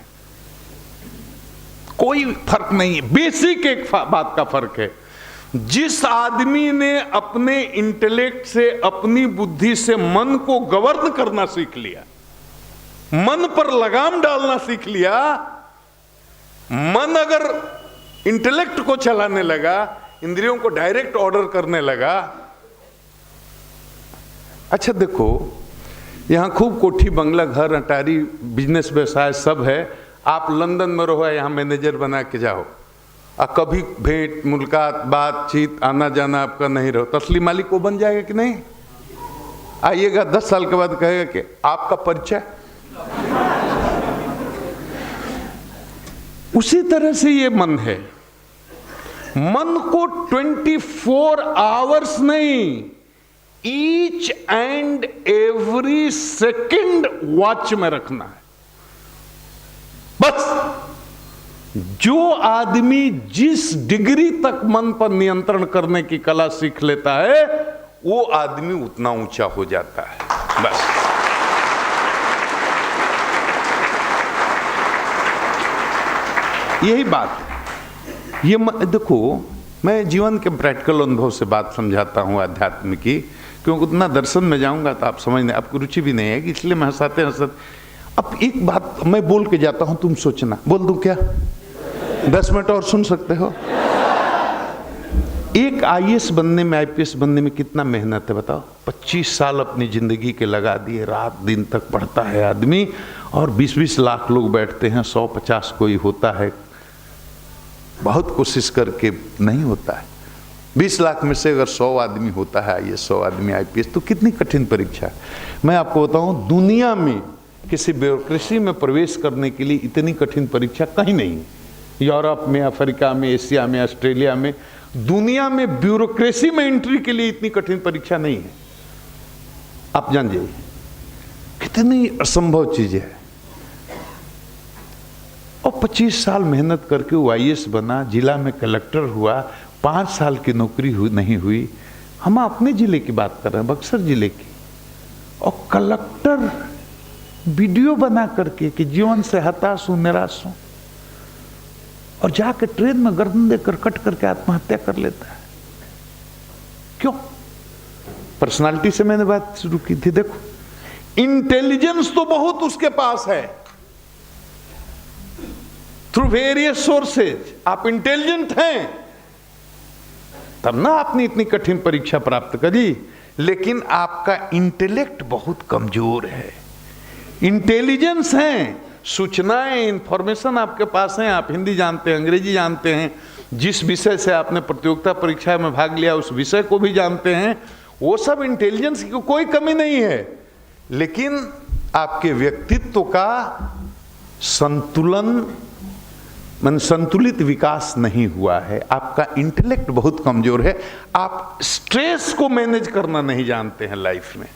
कोई फर्क नहीं है। बेसिक एक बात का फर्क है, जिस आदमी ने अपने इंटेलेक्ट से, अपनी बुद्धि से मन को गवर्न करना सीख लिया, मन पर लगाम डालना सीख लिया, मन अगर इंटेलेक्ट को चलाने लगा, इंद्रियों को डायरेक्ट ऑर्डर करने लगा। अच्छा देखो, यहां खूब कोठी बंगला घर अटारी बिजनेस व्यवसाय सब है, आप लंदन में रहो, यहां मैनेजर बना के जाओ, और कभी भेंट मुलाकात बातचीत आना जाना आपका नहीं रहो, तो असली मालिक वो बन जाएगा कि नहीं? आइएगा 10 साल के बाद कहेगा कि आपका परिचय। उसी तरह से ये मन है, मन को 24 आवर्स नहीं, each and every second watch में रखना है। बस जो आदमी जिस डिग्री तक मन पर नियंत्रण करने की कला सीख लेता है, वो आदमी उतना ऊंचा हो जाता है। बस यही बात है। ये देखो, मैं जीवन के प्रैक्टिकल अनुभव से बात समझाता हूँ अध्यात्म की, क्योंकि उतना दर्शन में जाऊंगा तो आप समझने, आपको रुचि भी नहीं है, इसलिए मैं हंसाते हंसते। अब एक बात मैं बोल के जाता हूं, तुम सोचना, बोल दूं क्या? 10 मिनट और सुन सकते हो? एक आईएएस बनने में, आईपीएस बनने में कितना मेहनत है बताओ? 25 साल अपनी जिंदगी के लगा दिए, रात दिन तक पढ़ता है आदमी, और 20-20 लाख लोग बैठते हैं, 100-50 कोई होता है, बहुत कोशिश करके नहीं होता है। 20 लाख में से अगर 100 आदमी होता है आईएएस, 100 आदमी आईपीएस, तो कितनी कठिन परीक्षा है। मैं आपको बताऊं, दुनिया में किसी ब्यूरोक्रेसी में प्रवेश करने के लिए इतनी कठिन परीक्षा कहीं नहीं है। यूरोप में, अफ्रीका में, एशिया में, ऑस्ट्रेलिया में, दुनिया में ब्यूरोक्रेसी में एंट्री के लिए इतनी कठिन परीक्षा नहीं है। आप जान जाइए कितनी असंभव चीज है। और 25 साल मेहनत करके वो आईएएस बना, जिला में कलेक्टर हुआ, 5 साल की नौकरी नहीं हुई। हम अपने जिले की बात कर रहे हैं, बक्सर जिले की, और कलेक्टर वीडियो बना करके कि जीवन से हताश हूं, निराश हूं, और जाके ट्रेन में गर्दन देकर कट करके आत्महत्या कर लेता है। क्यों? पर्सनालिटी से मैंने बात शुरू की थी। देखो, इंटेलिजेंस तो बहुत उसके पास है, थ्रू वेरियस सोर्सेज आप इंटेलिजेंट हैं, तब ना आपने इतनी कठिन परीक्षा प्राप्त करी। लेकिन आपका इंटेलेक्ट बहुत कमजोर है। इंटेलिजेंस है, सूचनाएं, इंफॉर्मेशन आपके पास हैं, आप हिंदी जानते हैं, अंग्रेजी जानते हैं, जिस विषय से आपने प्रतियोगिता परीक्षा में भाग लिया उस विषय को भी जानते हैं, वो सब इंटेलिजेंस की कोई कमी नहीं है। लेकिन आपके व्यक्तित्व का संतुलन, संतुलित विकास नहीं हुआ है। आपका इंटेलेक्ट बहुत कमजोर है। आप स्ट्रेस को मैनेज करना नहीं जानते हैं लाइफ में।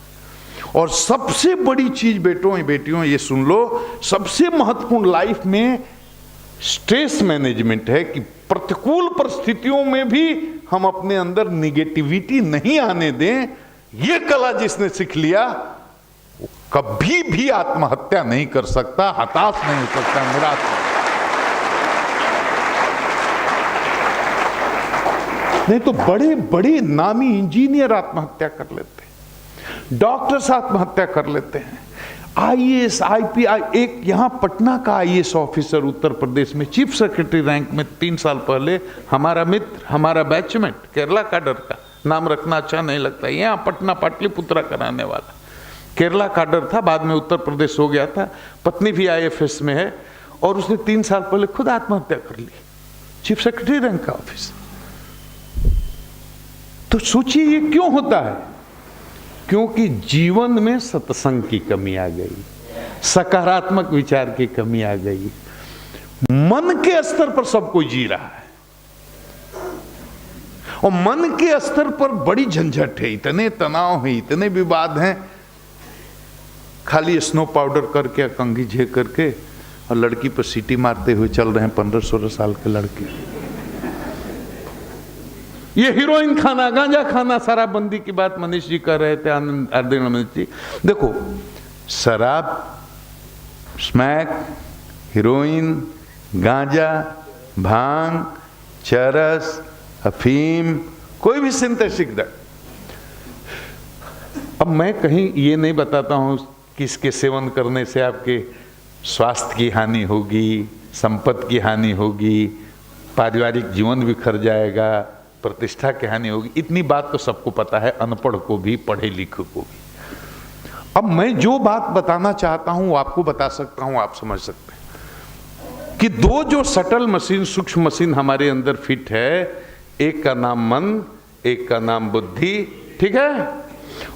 और सबसे बड़ी चीज बेटियों ये सुन लो, सबसे महत्वपूर्ण लाइफ में स्ट्रेस मैनेजमेंट है, कि प्रतिकूल परिस्थितियों में भी हम अपने अंदर निगेटिविटी नहीं आने दें। ये कला जिसने सीख लिया वो कभी भी आत्महत्या नहीं कर सकता, हताश नहीं हो सकता, निराश नहीं। तो बड़े बड़े नामी इंजीनियर आत्महत्या कर लेते हैं, डॉक्टर्स आत्महत्या कर लेते हैं, आईएएस आईपीआई, एक यहाँ पटना का आईएएस ऑफिसर उत्तर प्रदेश में चीफ सेक्रेटरी रैंक में 3 साल पहले, हमारा मित्र, हमारा बैचमेट, केरला काडर का, नाम रखना अच्छा नहीं लगता, यहाँ पटना पाटलिपुत्रा कराने वाला, केरला काडर था, बाद में उत्तर प्रदेश हो गया था, पत्नी भी आईएफएस में है, और उसने 3 साल पहले खुद आत्महत्या कर ली, चीफ सेक्रेटरी रैंक का ऑफिस। तो सोचिए ये क्यों होता है? क्योंकि जीवन में सत्संग की कमी आ गई, सकारात्मक विचार की कमी आ गई, मन के स्तर पर सब कोई जी रहा है, और मन के स्तर पर बड़ी झंझट है, इतने तनाव है, इतने विवाद हैं, खाली स्नो पाउडर करके, कंघी झे करके, और लड़की पर सीटी मारते हुए चल रहे हैं 15-16 साल के लड़के। ये हीरोइन खाना, गांजा खाना, शराबबंदी की बात मनीष जी कर रहे थे, आनंद जी। देखो, शराब, स्मैक, हीरोइन, गांजा, भांग, चरस, अफीम, कोई भी सिंथेटिक ड्रग। अब मैं कहीं ये नहीं बताता हूं कि इसके सेवन करने से आपके स्वास्थ्य की हानि होगी, संपत्ति की हानि होगी, पारिवारिक जीवन बिखर जाएगा, प्रतिष्ठा की हानि होगी, इतनी बात तो सबको पता है, अनपढ़ को भी, पढ़े लिखे को भी। अब मैं जो बात बताना चाहता हूं वो आपको बता सकता हूं, आप समझ सकते हैं कि 2 जो सटल मशीन, सूक्ष्म मशीन हमारे अंदर फिट है, एक का नाम मन, एक का नाम बुद्धि, ठीक है?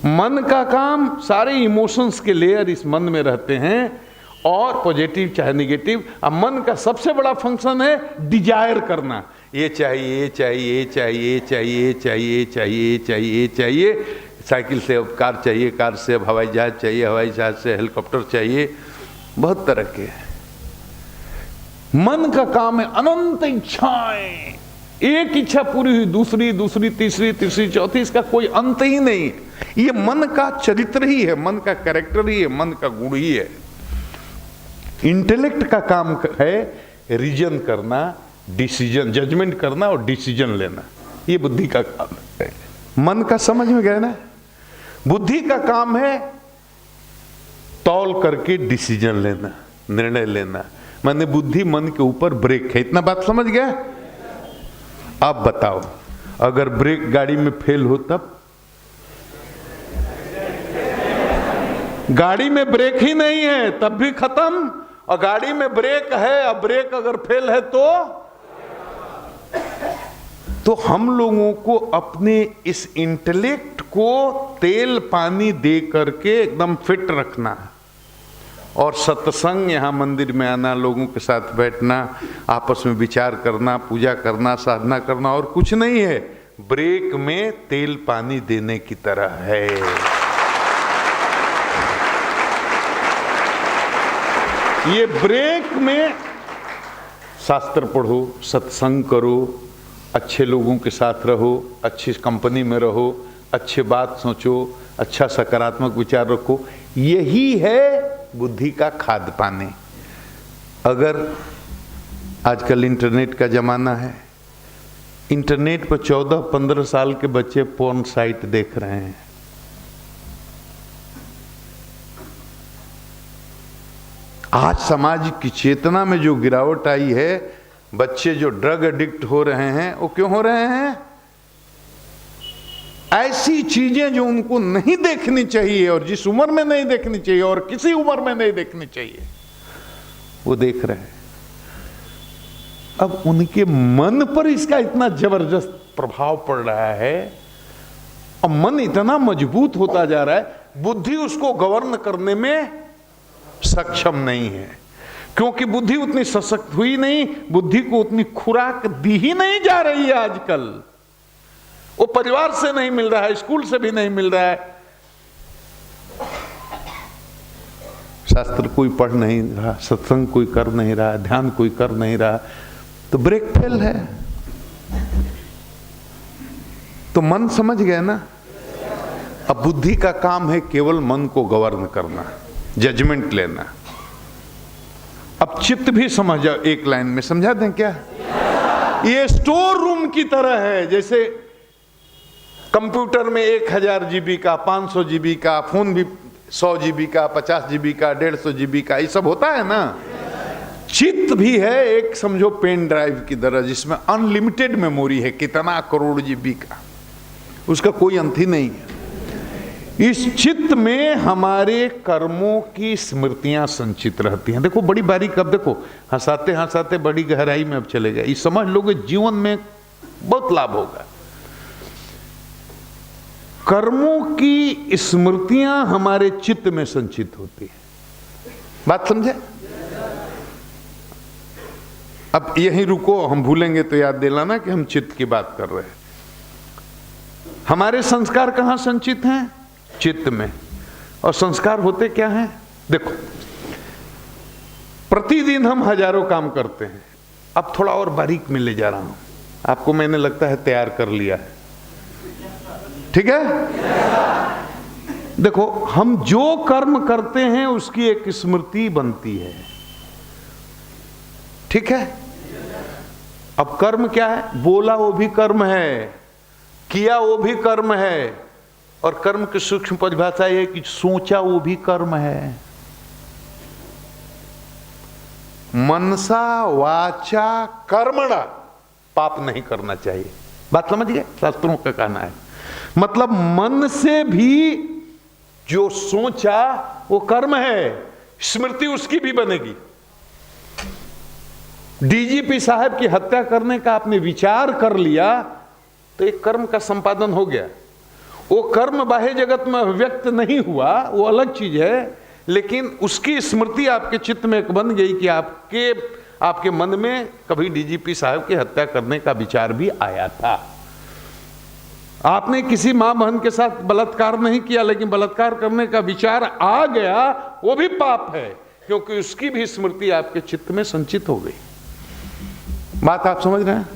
मन का काम, सारे इमोशंस के लेयर इस मन में रहते हैं, और पॉजिटिव चाहे नेगेटिव। अब मन का सबसे बड़ा फंक्शन है डिजायर करना, ये चाहिए, ये चाहिए, ये चाहिए, ये चाहिए, ये चाहिए, ये चाहिए, ये चाहिए, ये चाहिए, साइकिल से अब कार चाहिए, कार से अब हवाई जहाज चाहिए, हवाई जहाज से हेलीकॉप्टर चाहिए, बहुत तरह के। मन का काम है अनंत इच्छाएं, एक इच्छा पूरी हुई, दूसरी, दूसरी, तीसरी, तीसरी, चौथी, इसका कोई अंत ही नहीं है। ये मन का चरित्र ही है, मन का कैरेक्टर ही है, मन का गुण ही है। इंटेलेक्ट का काम है रीजन करना, डिसीजन, जजमेंट करना और डिसीजन लेना, ये बुद्धि का काम है। मन का समझ में गया ना? बुद्धि का काम है तौल करके डिसीजन लेना, निर्णय लेना। मैंने बुद्धि मन के ऊपर ब्रेक है, इतना बात समझ गया? अब बताओ, अगर ब्रेक गाड़ी में फेल हो तब? गाड़ी में ब्रेक ही नहीं है तब भी खत्म, और गाड़ी में ब्रेक है, अब ब्रेक अगर फेल है तो हम लोगों को अपने इस इंटेलेक्ट को तेल पानी दे करके एकदम फिट रखना है, और सत्संग, यहाँ मंदिर में आना, लोगों के साथ बैठना, आपस में विचार करना, पूजा करना, साधना करना, और कुछ नहीं है, ब्रेक में तेल पानी देने की तरह है। ये ब्रेक में शास्त्र पढ़ो, सत्संग करो, अच्छे लोगों के साथ रहो, अच्छी कंपनी में रहो, अच्छे बात सोचो, अच्छा सकारात्मक विचार रखो, यही है बुद्धि का खाद्य पानी। अगर आजकल इंटरनेट का जमाना है, इंटरनेट पर 14-15 साल के बच्चे पोर्न साइट देख रहे हैं। आज समाज की चेतना में जो गिरावट आई है, बच्चे जो ड्रग एडिक्ट हो रहे हैं, वो क्यों हो रहे हैं? ऐसी चीजें जो उनको नहीं देखनी चाहिए, और जिस उम्र में नहीं देखनी चाहिए, और किसी उम्र में नहीं देखनी चाहिए, वो देख रहे हैं। अब उनके मन पर इसका इतना जबरदस्त प्रभाव पड़ रहा है, और मन इतना मजबूत होता जा रहा है, बुद्धि उसको गवर्न करने में सक्षम नहीं है, क्योंकि बुद्धि उतनी सशक्त हुई नहीं, बुद्धि को उतनी खुराक दी ही नहीं जा रही है आजकल। वो परिवार से नहीं मिल रहा है, स्कूल से भी नहीं मिल रहा है, शास्त्र कोई पढ़ नहीं रहा, सत्संग कोई कर नहीं रहा, ध्यान कोई कर नहीं रहा, तो ब्रेक फेल है। तो मन समझ गए ना? अब बुद्धि का काम है केवल मन को गवर्न करना, जजमेंट लेना। अब चित्त भी समझ जाओ, एक लाइन में समझा दें क्या? ये स्टोर रूम की तरह है, जैसे कंप्यूटर में 1000 GB का, 500 GB का, फोन भी 100 GB का, 50 GB का, 150 GB का, ये सब होता है ना। चित्त भी है एक समझो पेन ड्राइव की तरह, जिसमें अनलिमिटेड मेमोरी है, कितना करोड़ GB का, उसका कोई अंत ही नहीं है। इस चित्त में हमारे कर्मों की स्मृतियां संचित रहती हैं। देखो बड़ी बारीक, अब देखो हंसाते हंसाते बड़ी गहराई में अब चले गए, ये समझ लोगे जीवन में बहुत लाभ होगा। कर्मों की स्मृतियां हमारे चित्त में संचित होती है, बात समझे? अब यहीं रुको, हम भूलेंगे तो याद दिलाना कि हम चित्त की बात कर रहे हैं। हमारे संस्कार कहां संचित हैं? चित्त में। और संस्कार होते क्या हैं? देखो, प्रतिदिन हम हजारों काम करते हैं। अब थोड़ा और बारीक में ले जा रहा हूं आपको, मैंने लगता है तैयार कर लिया है, ठीक है? देखो, हम जो कर्म करते हैं उसकी एक स्मृति बनती है, ठीक है? अब कर्म क्या है? बोला वो भी कर्म है, किया वो भी कर्म है, और कर्म की सूक्ष्म परिभाषा यह है कि सोचा वो भी कर्म है। मनसा वाचा कर्मणा, पाप नहीं करना चाहिए, बात समझ गए? शास्त्रों का कहना है, मतलब मन से भी जो सोचा वो कर्म है, स्मृति उसकी भी बनेगी। डीजीपी साहब की हत्या करने का आपने विचार कर लिया तो एक कर्म का संपादन हो गया। वो कर्म बाह्य जगत में व्यक्त नहीं हुआ, वो अलग चीज है, लेकिन उसकी स्मृति आपके चित्त में एक बन गई कि आपके मन में कभी डीजीपी साहब की हत्या करने का विचार भी आया था। आपने किसी मां बहन के साथ बलात्कार नहीं किया, लेकिन बलात्कार करने का विचार आ गया, वो भी पाप है, क्योंकि उसकी भी स्मृति आपके चित्त में संचित हो गई। बात आप समझ रहे हैं?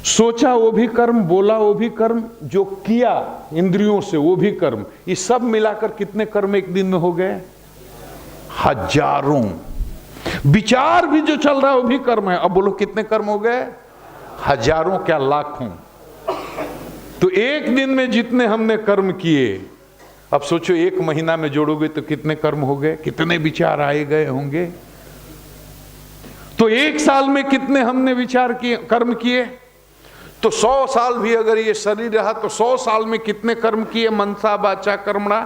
सोचा वो भी कर्म, बोला वो भी कर्म, जो किया इंद्रियों से वो भी कर्म, ये सब मिलाकर कितने कर्म एक दिन में हो गए? हजारों। विचार भी जो चल रहा है वो भी कर्म है। अब बोलो कितने कर्म हो गए? हजारों, क्या लाखों। तो एक दिन में जितने हमने कर्म किए, अब सोचो एक महीना में जोड़ोगे तो कितने कर्म हो गए, कितने विचार आए गए होंगे। तो एक साल में कितने हमने विचार किए, कर्म किए। तो 100 साल भी अगर ये शरीर रहा तो 100 साल में कितने कर्म किए, मनसा वाचा कर्मणा।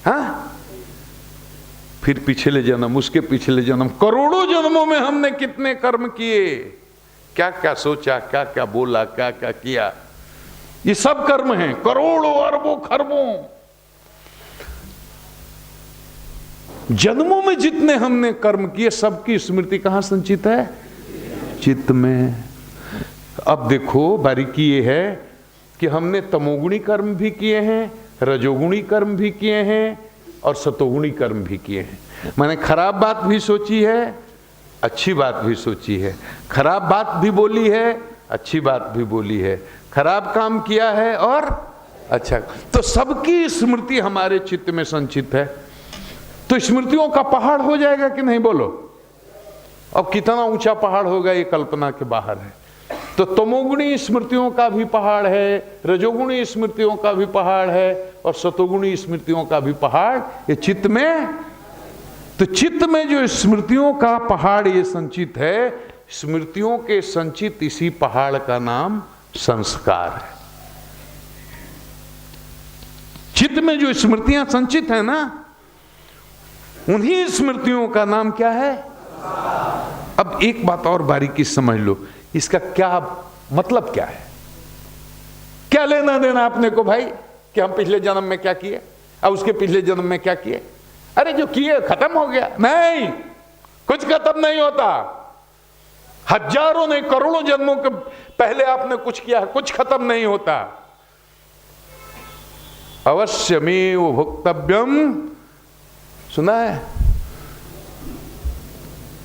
हाँ, फिर पिछले जन्म, उसके पिछले जन्म, करोड़ों जन्मों में हमने कितने कर्म किए, क्या क्या सोचा, क्या क्या बोला, क्या क्या किया, ये सब कर्म हैं। करोड़ों अरबों खरबों जन्मों में जितने हमने कर्म किए, सबकी स्मृति कहां संचित है? चित्त में। अब देखो बारीकी ये है कि हमने तमोगुणी कर्म भी किए हैं, रजोगुणी कर्म भी किए हैं, और सतोगुणी कर्म भी किए हैं। मैंने खराब बात भी सोची है, अच्छी बात भी सोची है, खराब बात भी बोली है, अच्छी बात भी बोली है, खराब काम किया है और अच्छा। तो सबकी स्मृति हमारे चित्त में संचित है। तो स्मृतियों का पहाड़ हो जाएगा कि नहीं, बोलो? अब कितना ऊंचा पहाड़ होगा ये कल्पना के बाहर है। तो तमोगुणी स्मृतियों का भी पहाड़ है, रजोगुणी स्मृतियों का भी पहाड़ है, और सतोगुणी स्मृतियों का भी पहाड़ ये चित्त में। तो चित्त में जो स्मृतियों का पहाड़ ये संचित है, स्मृतियों के संचित इसी पहाड़ का नाम संस्कार है। चित्त में जो स्मृतियां संचित है ना, उन्हीं स्मृतियों का नाम क्या है? अब एक बात और बारीकी समझ लो, इसका क्या मतलब क्या है? क्या लेना देना अपने को भाई कि हम पिछले जन्म में क्या किए और उसके पिछले जन्म में क्या किए? अरे जो किए खत्म हो गया। नहीं, कुछ खत्म नहीं होता। हजारों ने करोड़ों जन्मों के पहले आपने कुछ किया है, कुछ खत्म नहीं होता। अवश्यमेव भोक्तव्यम, सुना है?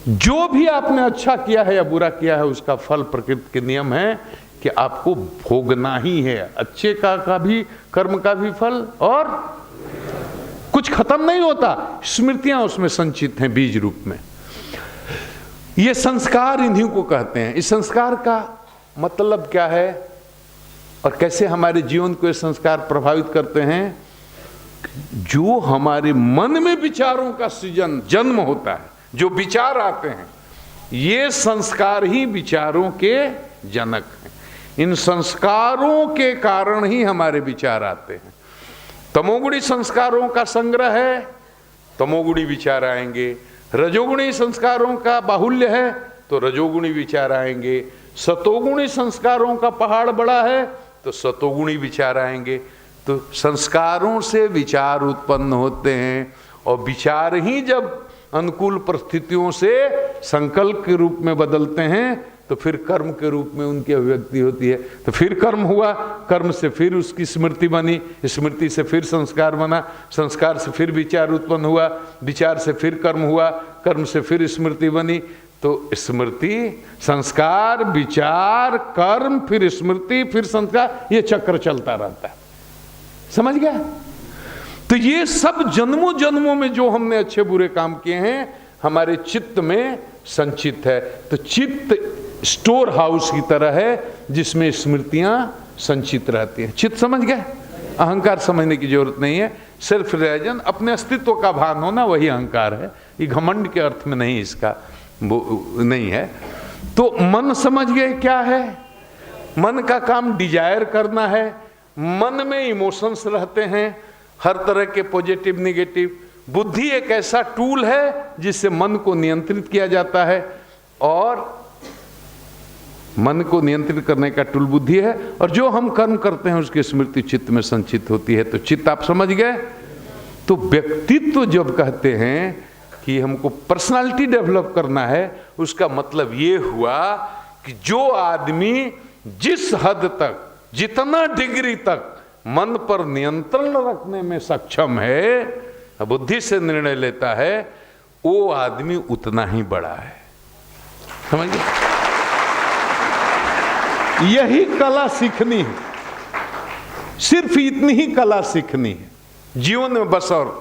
जो भी आपने अच्छा किया है या बुरा किया है, उसका फल प्रकृति के नियम है कि आपको भोगना ही है। अच्छे का भी, कर्म का भी फल, और कुछ खत्म नहीं होता। स्मृतियां उसमें संचित हैं बीज रूप में। ये संस्कार इन्हीं को कहते हैं। इस संस्कार का मतलब क्या है और कैसे हमारे जीवन को ये संस्कार प्रभावित करते हैं? जो हमारे मन में विचारों का सृजन जन्म होता है, जो विचार आते हैं, ये संस्कार ही विचारों के जनक हैं। इन संस्कारों के कारण ही हमारे विचार आते हैं। तमोगुणी संस्कारों का संग्रह है, तमोगुणी विचार आएंगे। रजोगुणी संस्कारों का बाहुल्य है तो रजोगुणी विचार आएंगे। सतोगुणी संस्कारों का पहाड़ बड़ा है तो सतोगुणी विचार आएंगे। तो संस्कारों से विचार उत्पन्न होते हैं, और विचार ही जब अनुकूल परिस्थितियों से संकल्प के रूप में बदलते हैं तो फिर कर्म के रूप में उनकी अभिव्यक्ति होती है। तो फिर कर्म हुआ, कर्म से फिर उसकी स्मृति बनी, स्मृति से फिर संस्कार बना, संस्कार से फिर विचार उत्पन्न हुआ, विचार से फिर कर्म हुआ, कर्म से फिर स्मृति बनी। तो स्मृति, संस्कार, विचार, कर्म, फिर स्मृति, फिर संस्कार, ये चक्र चलता रहता है। समझ गया? तो ये सब जन्मों जन्मों में जो हमने अच्छे बुरे काम किए हैं हमारे चित्त में संचित है। तो चित्त स्टोर हाउस की तरह है जिसमें स्मृतियां संचित रहती हैं। चित्त समझ गए? अहंकार समझने की जरूरत नहीं है। सेल्फ रियलाइजेशन, अपने अस्तित्व का भान होना, वही अहंकार है। ये घमंड के अर्थ में नहीं, इसका नहीं है। तो मन समझ गए क्या है? मन का काम डिजायर करना है। मन में इमोशंस रहते हैं, हर तरह के पॉजिटिव निगेटिव। बुद्धि एक ऐसा टूल है जिससे मन को नियंत्रित किया जाता है, और मन को नियंत्रित करने का टूल बुद्धि है। और जो हम कर्म करते हैं उसकी स्मृति चित्त में संचित होती है। तो चित्त आप समझ गए? तो व्यक्तित्व जब कहते हैं कि हमको पर्सनालिटी डेवलप करना है, उसका मतलब ये हुआ कि जो आदमी जिस हद तक, जितना डिग्री तक मन पर नियंत्रण रखने में सक्षम है, बुद्धि से निर्णय लेता है, वो आदमी उतना ही बड़ा है। समझिए? यही कला सीखनी है, सिर्फ इतनी ही कला सीखनी है जीवन में बस। और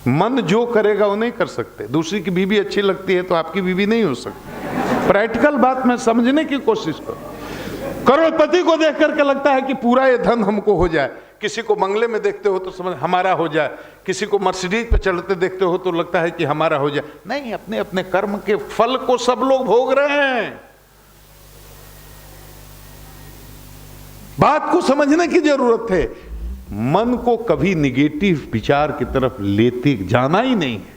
मन जो करेगा वो नहीं कर सकते। दूसरी की बीवी अच्छी लगती है तो आपकी बीवी नहीं हो सकती। प्रैक्टिकल बात में समझने की कोशिश करो। करोड़पति को देख करके लगता है कि पूरा ये धन हमको हो जाए। किसी को बंगले में देखते हो तो समझ हमारा हो जाए। किसी को मर्सिडीज पे चढ़ते देखते हो तो लगता है कि हमारा हो जाए। नहीं, अपने अपने कर्म के फल को सब लोग भोग रहे हैं। बात को समझने की जरूरत है। मन को कभी निगेटिव विचार की तरफ लेते जाना ही नहीं है,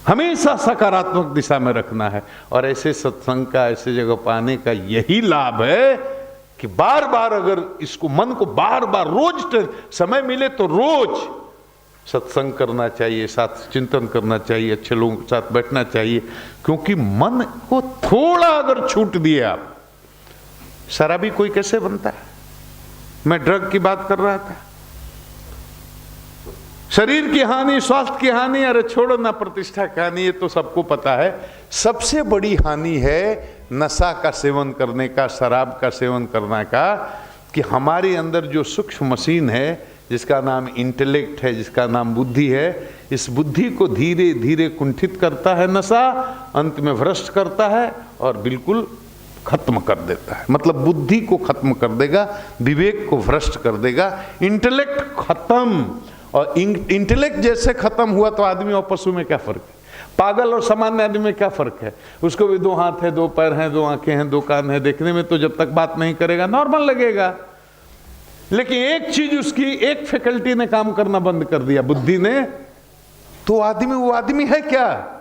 हमेशा सकारात्मक दिशा में रखना है। और ऐसे सत्संग का, ऐसे जगह पाने का यही लाभ है कि बार बार अगर इसको, मन को बार बार रोज समय मिले तो रोज सत्संग करना चाहिए, साथ चिंतन करना चाहिए, अच्छे लोगों के साथ बैठना चाहिए। क्योंकि मन को थोड़ा अगर छूट दिए आप, शराबी कोई कैसे बनता है? मैं ड्रग की बात कर रहा था। शरीर की हानि, स्वास्थ्य की हानि, अरे छोड़ो ना, प्रतिष्ठा की हानि, ये तो सबको पता है। सबसे बड़ी हानि है नशा का सेवन करने का, शराब का सेवन करने का। कि हमारे अंदर जो सूक्ष्म मशीन है जिसका नाम इंटेलेक्ट है, जिसका नाम बुद्धि है, इस बुद्धि को धीरे धीरे कुंठित करता है नशा, अंत में भ्रष्ट करता है और बिल्कुल खत्म कर देता है। मतलब बुद्धि को खत्म कर देगा, विवेक को भ्रष्ट कर देगा, इंटेलेक्ट खत्म। और इंटेलेक्ट जैसे खत्म हुआ तो आदमी और पशु में क्या फर्क है? पागल और सामान्य आदमी में क्या फर्क है? उसको भी 2 हाथ है, 2 पैर हैं, 2 आंखें हैं, 2 कान है। देखने में तो जब तक बात नहीं करेगा नॉर्मल लगेगा, लेकिन एक चीज उसकी, एक फैकल्टी ने काम करना बंद कर दिया, बुद्धि ने, तो आदमी वो आदमी है क्या?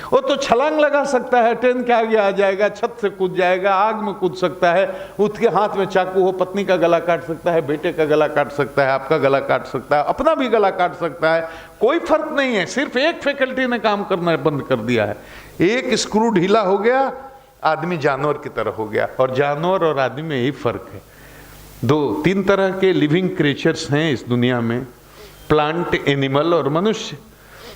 वो तो छलांग लगा सकता है, ट्रेन के आगे आ जाएगा, छत से कूद जाएगा, आग में कूद सकता है, उसके हाथ में चाकू हो, पत्नी का गला काट सकता है, बेटे का गला काट सकता है, आपका गला काट सकता है, अपना भी गला काट सकता है। कोई फर्क नहीं है। सिर्फ एक फैकल्टी ने काम करना बंद कर दिया है। एक स्क्रू ढीला हो गया, आदमी जानवर की तरह हो गया। और जानवर और आदमी में यही फर्क है। 2-3 तरह के लिविंग क्रिएचर्स हैं इस दुनिया में, प्लांट, एनिमल और मनुष्य।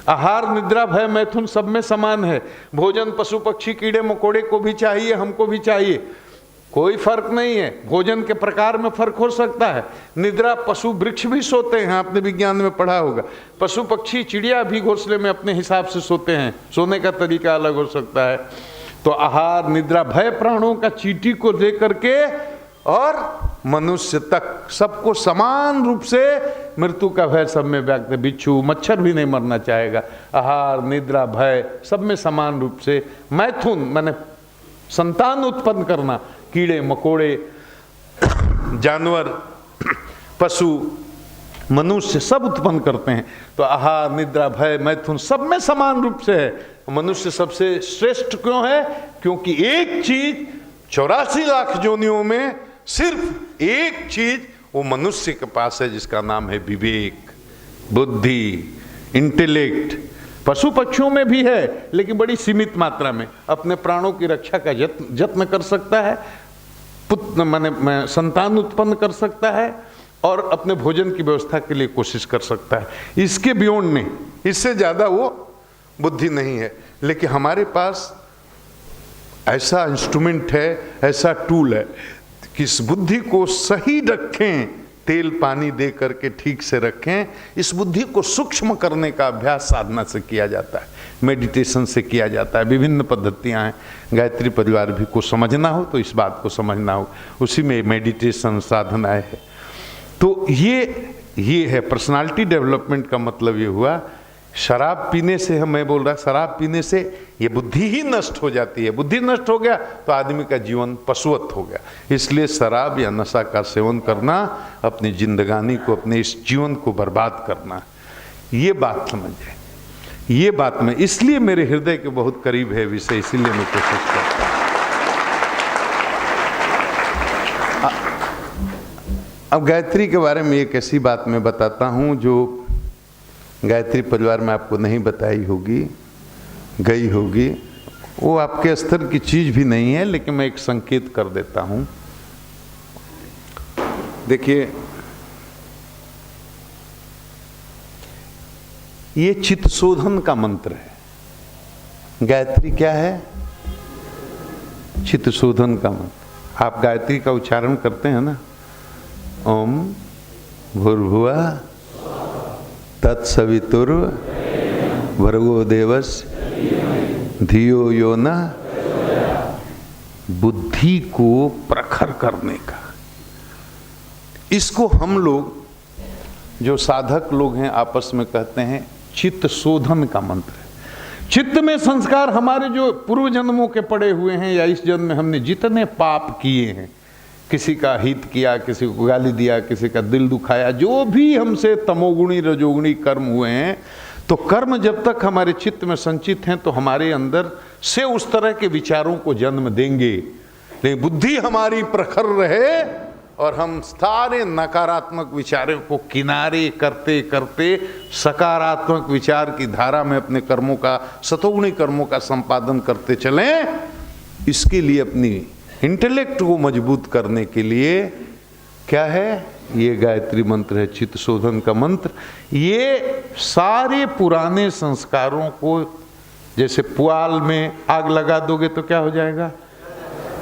आहार, निद्रा, भय, मैथुन सब में समान है। भोजन पशु पक्षी कीड़े मकोड़े को भी चाहिए, हमको भी चाहिए, कोई फर्क नहीं है। भोजन के प्रकार में फर्क हो सकता है। निद्रा, पशु वृक्ष भी सोते हैं, आपने विज्ञान में पढ़ा होगा। पशु पक्षी चिड़िया भी घोंसले में अपने हिसाब से सोते हैं, सोने का तरीका अलग हो सकता है। तो आहार, निद्रा, भय प्राणों का चींटी को दे करके और मनुष्य तक सबको समान रूप से मृत्यु का भय सब में व्याप्त है। बिच्छू मच्छर भी नहीं मरना चाहेगा। आहार निद्रा भय सब में समान रूप से। मैथुन माने संतान उत्पन्न करना, कीड़े मकोड़े जानवर पशु मनुष्य सब उत्पन्न करते हैं। तो आहार निद्रा भय मैथुन सब में समान रूप से है। मनुष्य सबसे श्रेष्ठ क्यों है? क्योंकि एक चीज 84 लाख योनियों में सिर्फ एक चीज वो मनुष्य के पास है, जिसका नाम है विवेक, बुद्धि, इंटेलेक्ट। पशु पक्षियों में भी है लेकिन बड़ी सीमित मात्रा में। अपने प्राणों की रक्षा का यत्न कर सकता है, पुत्र माने संतान उत्पन्न कर सकता है और अपने भोजन की व्यवस्था के लिए कोशिश कर सकता है। इसके बियॉन्ड नहीं, इससे ज्यादा वो बुद्धि नहीं है। लेकिन हमारे पास ऐसा इंस्ट्रूमेंट है, ऐसा टूल है कि इस बुद्धि को सही रखें, तेल पानी दे करके ठीक से रखें। इस बुद्धि को सूक्ष्म करने का अभ्यास साधना से किया जाता है, मेडिटेशन से किया जाता है। विभिन्न पद्धतियां हैं। गायत्री परिवार भी को समझना हो तो इस बात को समझना हो, उसी में मेडिटेशन साधना है। तो ये है पर्सनालिटी डेवलपमेंट का मतलब ये हुआ। शराब पीने से मैं बोल रहा, शराब पीने से ये बुद्धि ही नष्ट हो जाती है। बुद्धि नष्ट हो गया तो आदमी का जीवन पशुवत हो गया। इसलिए शराब या नशा का सेवन करना अपनी जिंदगानी को, अपने इस जीवन को बर्बाद करना, ये बात समझे। ये बात में इसलिए मेरे हृदय के बहुत करीब है विषय, इसीलिए मैं कोशिश करता हूँ। अब गायत्री के बारे में एक ऐसी बात मैं बताता हूँ जो गायत्री परिवार में आपको नहीं बताई होगी, गई होगी। वो आपके स्तर की चीज भी नहीं है, लेकिन मैं एक संकेत कर देता हूं। देखिए, ये चित्त शोधन का मंत्र है। गायत्री क्या है? चित्त शोधन का मंत्र। आप गायत्री का उच्चारण करते हैं ना, ओम भूर्भुवः तत्सवितुर भर्गो देवस्य धियो यो न। बुद्धि को प्रखर करने का, इसको हम लोग जो साधक लोग हैं आपस में कहते हैं चित्त शोधन का मंत्र है। चित्त में संस्कार हमारे जो पूर्व जन्मों के पड़े हुए हैं या इस जन्म में हमने जितने पाप किए हैं, किसी का हित किया, किसी को गाली दिया, किसी का दिल दुखाया, जो भी हमसे तमोगुणी रजोगुणी कर्म हुए हैं, तो कर्म जब तक हमारे चित्त में संचित हैं तो हमारे अंदर से उस तरह के विचारों को जन्म देंगे। लेकिन बुद्धि हमारी प्रखर रहे और हम सारे नकारात्मक विचारों को किनारे करते करते सकारात्मक विचार की धारा में अपने कर्मों का, सतोगुणी कर्मों का संपादन करते चलें। इसके लिए अपनी इंटेलेक्ट को मजबूत करने के लिए क्या है? ये गायत्री मंत्र है, चित्त शोधन का मंत्र। ये सारे पुराने संस्कारों को, जैसे पुआल में आग लगा दोगे तो क्या हो जाएगा,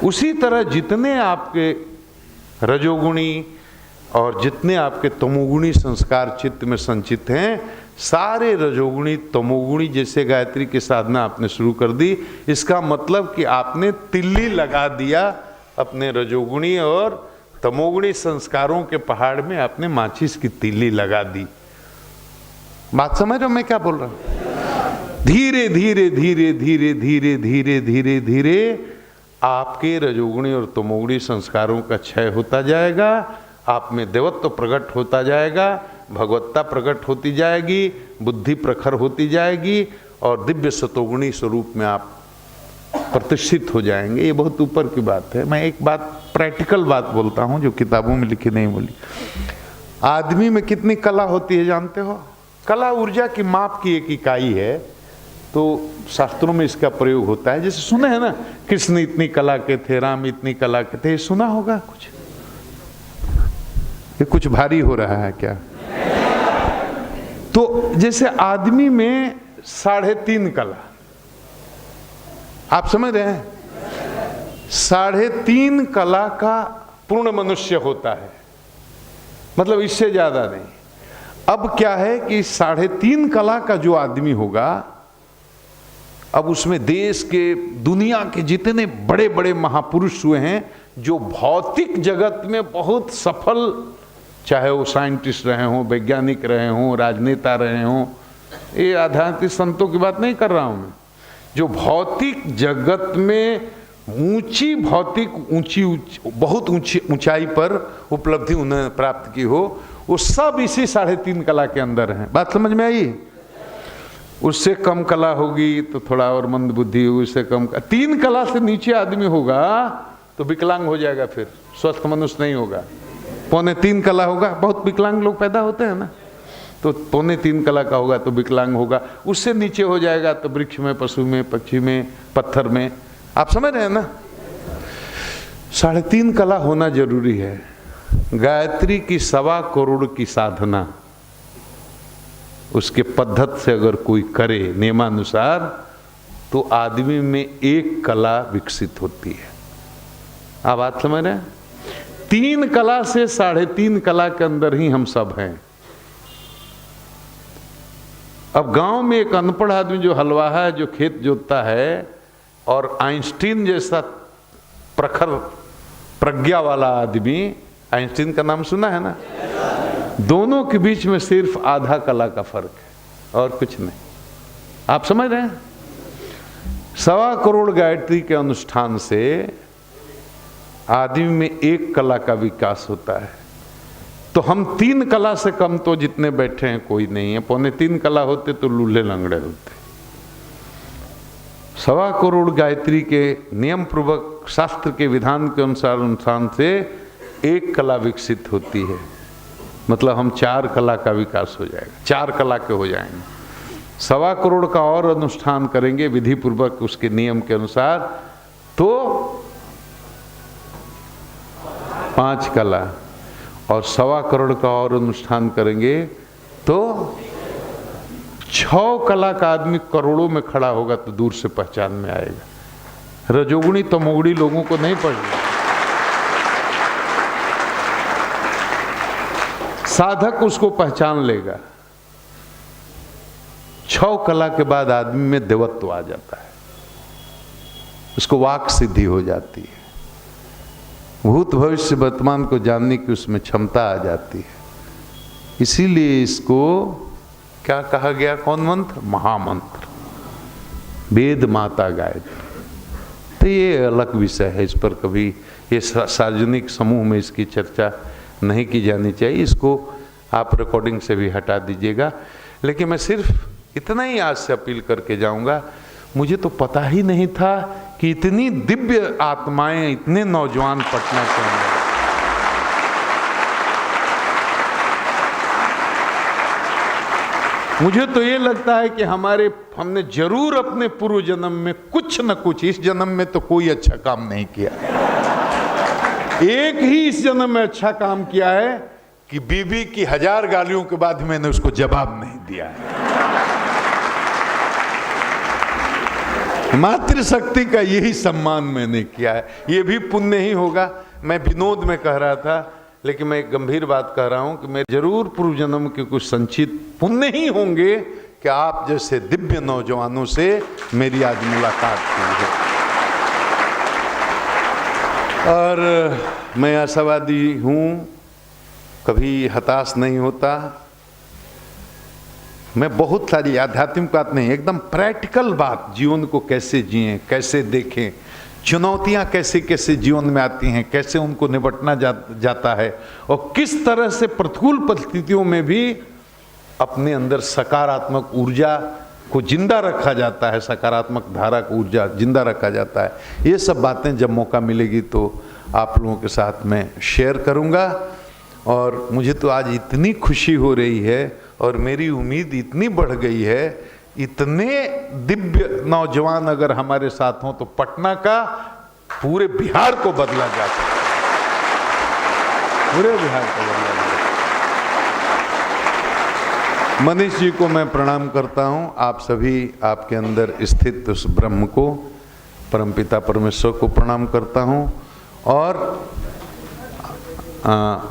उसी तरह जितने आपके रजोगुणी और जितने आपके तमोगुणी संस्कार चित्त में संचित हैं, सारे रजोगुणी तमोगुणी, जैसे गायत्री की साधना आपने शुरू कर दी, इसका मतलब कि आपने तिल्ली लगा दिया अपने रजोगुणी और तमोगुणी संस्कारों के पहाड़ में, आपने माचिस की तिल्ली लगा दी। बात समझ रहे हो मैं क्या बोल रहा हूं? धीरे धीरे धीरे धीरे धीरे धीरे धीरे धीरे आपके रजोगुणी और तमोगुणी संस्कारों का क्षय होता जाएगा, आप में देवत्व प्रकट होता जाएगा, भगवत्ता प्रकट होती जाएगी, बुद्धि प्रखर होती जाएगी और दिव्य सतोगुणी स्वरूप में आप प्रतिष्ठित हो जाएंगे। ये बहुत ऊपर की बात है। मैं एक बात, प्रैक्टिकल बात बोलता हूँ जो किताबों में लिखी नहीं बोली। आदमी में कितनी कला होती है जानते हो? कला ऊर्जा की माप की एक इकाई है, तो शास्त्रों में इसका प्रयोग होता है। जैसे सुने हैं ना, कृष्ण इतनी कला के थे, राम इतनी कला के थे, सुना होगा कुछ? ये कुछ भारी हो रहा है क्या? तो जैसे आदमी में 3.5 कला, आप समझ रहे हैं? 3.5 कला का पूर्ण मनुष्य होता है, मतलब इससे ज्यादा नहीं। अब क्या है कि 3.5 कला का जो आदमी होगा अब उसमें देश के, दुनिया के जितने बड़े बड़े महापुरुष हुए हैं जो भौतिक जगत में बहुत सफल, चाहे वो साइंटिस्ट रहे हों, वैज्ञानिक रहे हों, राजनेता रहे हों, ये आध्यात्मिक संतों की बात नहीं कर रहा हूं मैं, जो भौतिक जगत में बहुत ऊंची ऊंचाई पर उपलब्धि उन्हें प्राप्त की हो, वो सब इसी 3.5 कला के अंदर हैं। बात समझ में आई? उससे कम कला होगी तो थोड़ा और मंद बुद्धि होगी, उससे कम 3 कला से नीचे आदमी होगा तो विकलांग हो जाएगा, फिर स्वस्थ मनुष्य नहीं होगा। 3.25 कला होगा, बहुत विकलांग लोग पैदा होते हैं ना, तो 3.25 कला का होगा तो विकलांग होगा। उससे नीचे हो जाएगा तो वृक्ष में, पशु में, पक्षी में, पत्थर में। आप समझ रहे हैं ना? 3.5 कला होना जरूरी है। गायत्री की 1.25 करोड़ की साधना उसके पद्धत से अगर कोई करे नियमानुसार, तो आदमी में 1 कला विकसित होती है। आप बात समझ रहे हैं? 3 कला से 3.5 कला के अंदर ही हम सब हैं। अब गांव में एक अनपढ़ आदमी जो हलवाहा है, जो खेत जोतता है, और आइंस्टीन जैसा प्रखर प्रज्ञा वाला आदमी, आइंस्टीन का नाम सुना है ना, दोनों के बीच में सिर्फ आधा कला का फर्क है और कुछ नहीं। आप समझ रहे हैं? 1.25 करोड़ गायत्री के अनुष्ठान से आदमी में 1 कला का विकास होता है। तो हम 3 कला से कम तो जितने बैठे हैं कोई नहीं है। 3.25 कला होते तो लूल्हे लंगड़े होते। 1.25 करोड़ गायत्री के नियम पूर्वक शास्त्र के विधान के अनुसार अनुष्ठान से 1 कला विकसित होती है। मतलब हम 4 कला का विकास हो जाएगा, 4 कला के हो जाएंगे। 1.25 करोड़ का और अनुष्ठान करेंगे विधि पूर्वक उसके नियम के अनुसार तो 5 कला, और 1.25 करोड़ का और अनुष्ठान करेंगे तो 6 कला का आदमी करोड़ों में खड़ा होगा तो दूर से पहचान में आएगा। रजोगुणी तमोगुणी लोगों को नहीं पढ़ना। साधक उसको पहचान लेगा। 6 कला के बाद आदमी में देवत्व आ जाता है, उसको वाक सिद्धि हो जाती है, भूत भविष्य वर्तमान को जानने की उसमें क्षमता आ जाती है। इसीलिए इसको क्या कहा गया? कौन मंत्र? महामंत्र, वेद माता गायत्री। तो ये अलग विषय है, इस पर कभी ये सार्वजनिक समूह में इसकी चर्चा नहीं की जानी चाहिए। इसको आप रिकॉर्डिंग से भी हटा दीजिएगा। लेकिन मैं सिर्फ इतना ही आज से अपील करके जाऊंगा, मुझे तो पता ही नहीं था कि इतनी दिव्य आत्माएं, इतने नौजवान पटना के अंदर। मुझे तो ये लगता है कि हमने जरूर अपने पूर्व जन्म में कुछ न कुछ, इस जन्म में तो कोई अच्छा काम नहीं किया, एक ही इस जन्म में अच्छा काम किया है कि बीवी की 1000 गालियों के बाद मैंने उसको जवाब नहीं दिया है। मातृशक्ति का यही सम्मान मैंने किया है। ये भी पुण्य ही होगा। मैं विनोद में कह रहा था, लेकिन मैं एक गंभीर बात कह रहा हूं कि मैं जरूर पूर्व जन्म के कुछ संचित पुण्य ही होंगे कि आप जैसे दिव्य नौजवानों से मेरी आज मुलाकात हुई है। और मैं आशावादी हूं, कभी हताश नहीं होता। मैं बहुत सारी आध्यात्मिक बात नहीं, एकदम प्रैक्टिकल बात, जीवन को कैसे जिएं, कैसे देखें, चुनौतियां कैसे कैसे जीवन में आती हैं, कैसे उनको निपटना जाता है, और किस तरह से प्रतिकूल परिस्थितियों में भी अपने अंदर सकारात्मक ऊर्जा को जिंदा रखा जाता है, सकारात्मक धारा को ऊर्जा जिंदा रखा जाता है। ये सब बातें जब मौका मिलेगी तो आप लोगों के साथ मैं शेयर करूंगा। और मुझे तो आज इतनी खुशी हो रही है और मेरी उम्मीद इतनी बढ़ गई है, इतने दिव्य नौजवान अगर हमारे साथ हों तो पटना का, पूरे बिहार को बदला जा सकता है, पूरे बिहार को बदला जा सकता है। मनीष जी को मैं प्रणाम करता हूं, आप सभी, आपके अंदर स्थित उस ब्रह्म को, परमपिता परमेश्वर को प्रणाम करता हूं। और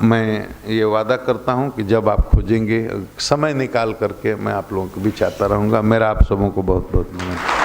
मैं ये वादा करता हूं कि जब आप खोजेंगे, समय निकाल करके मैं आप लोगों को भी चाहता रहूँगा। मेरा आप सबों को बहुत बहुत धन्यवाद।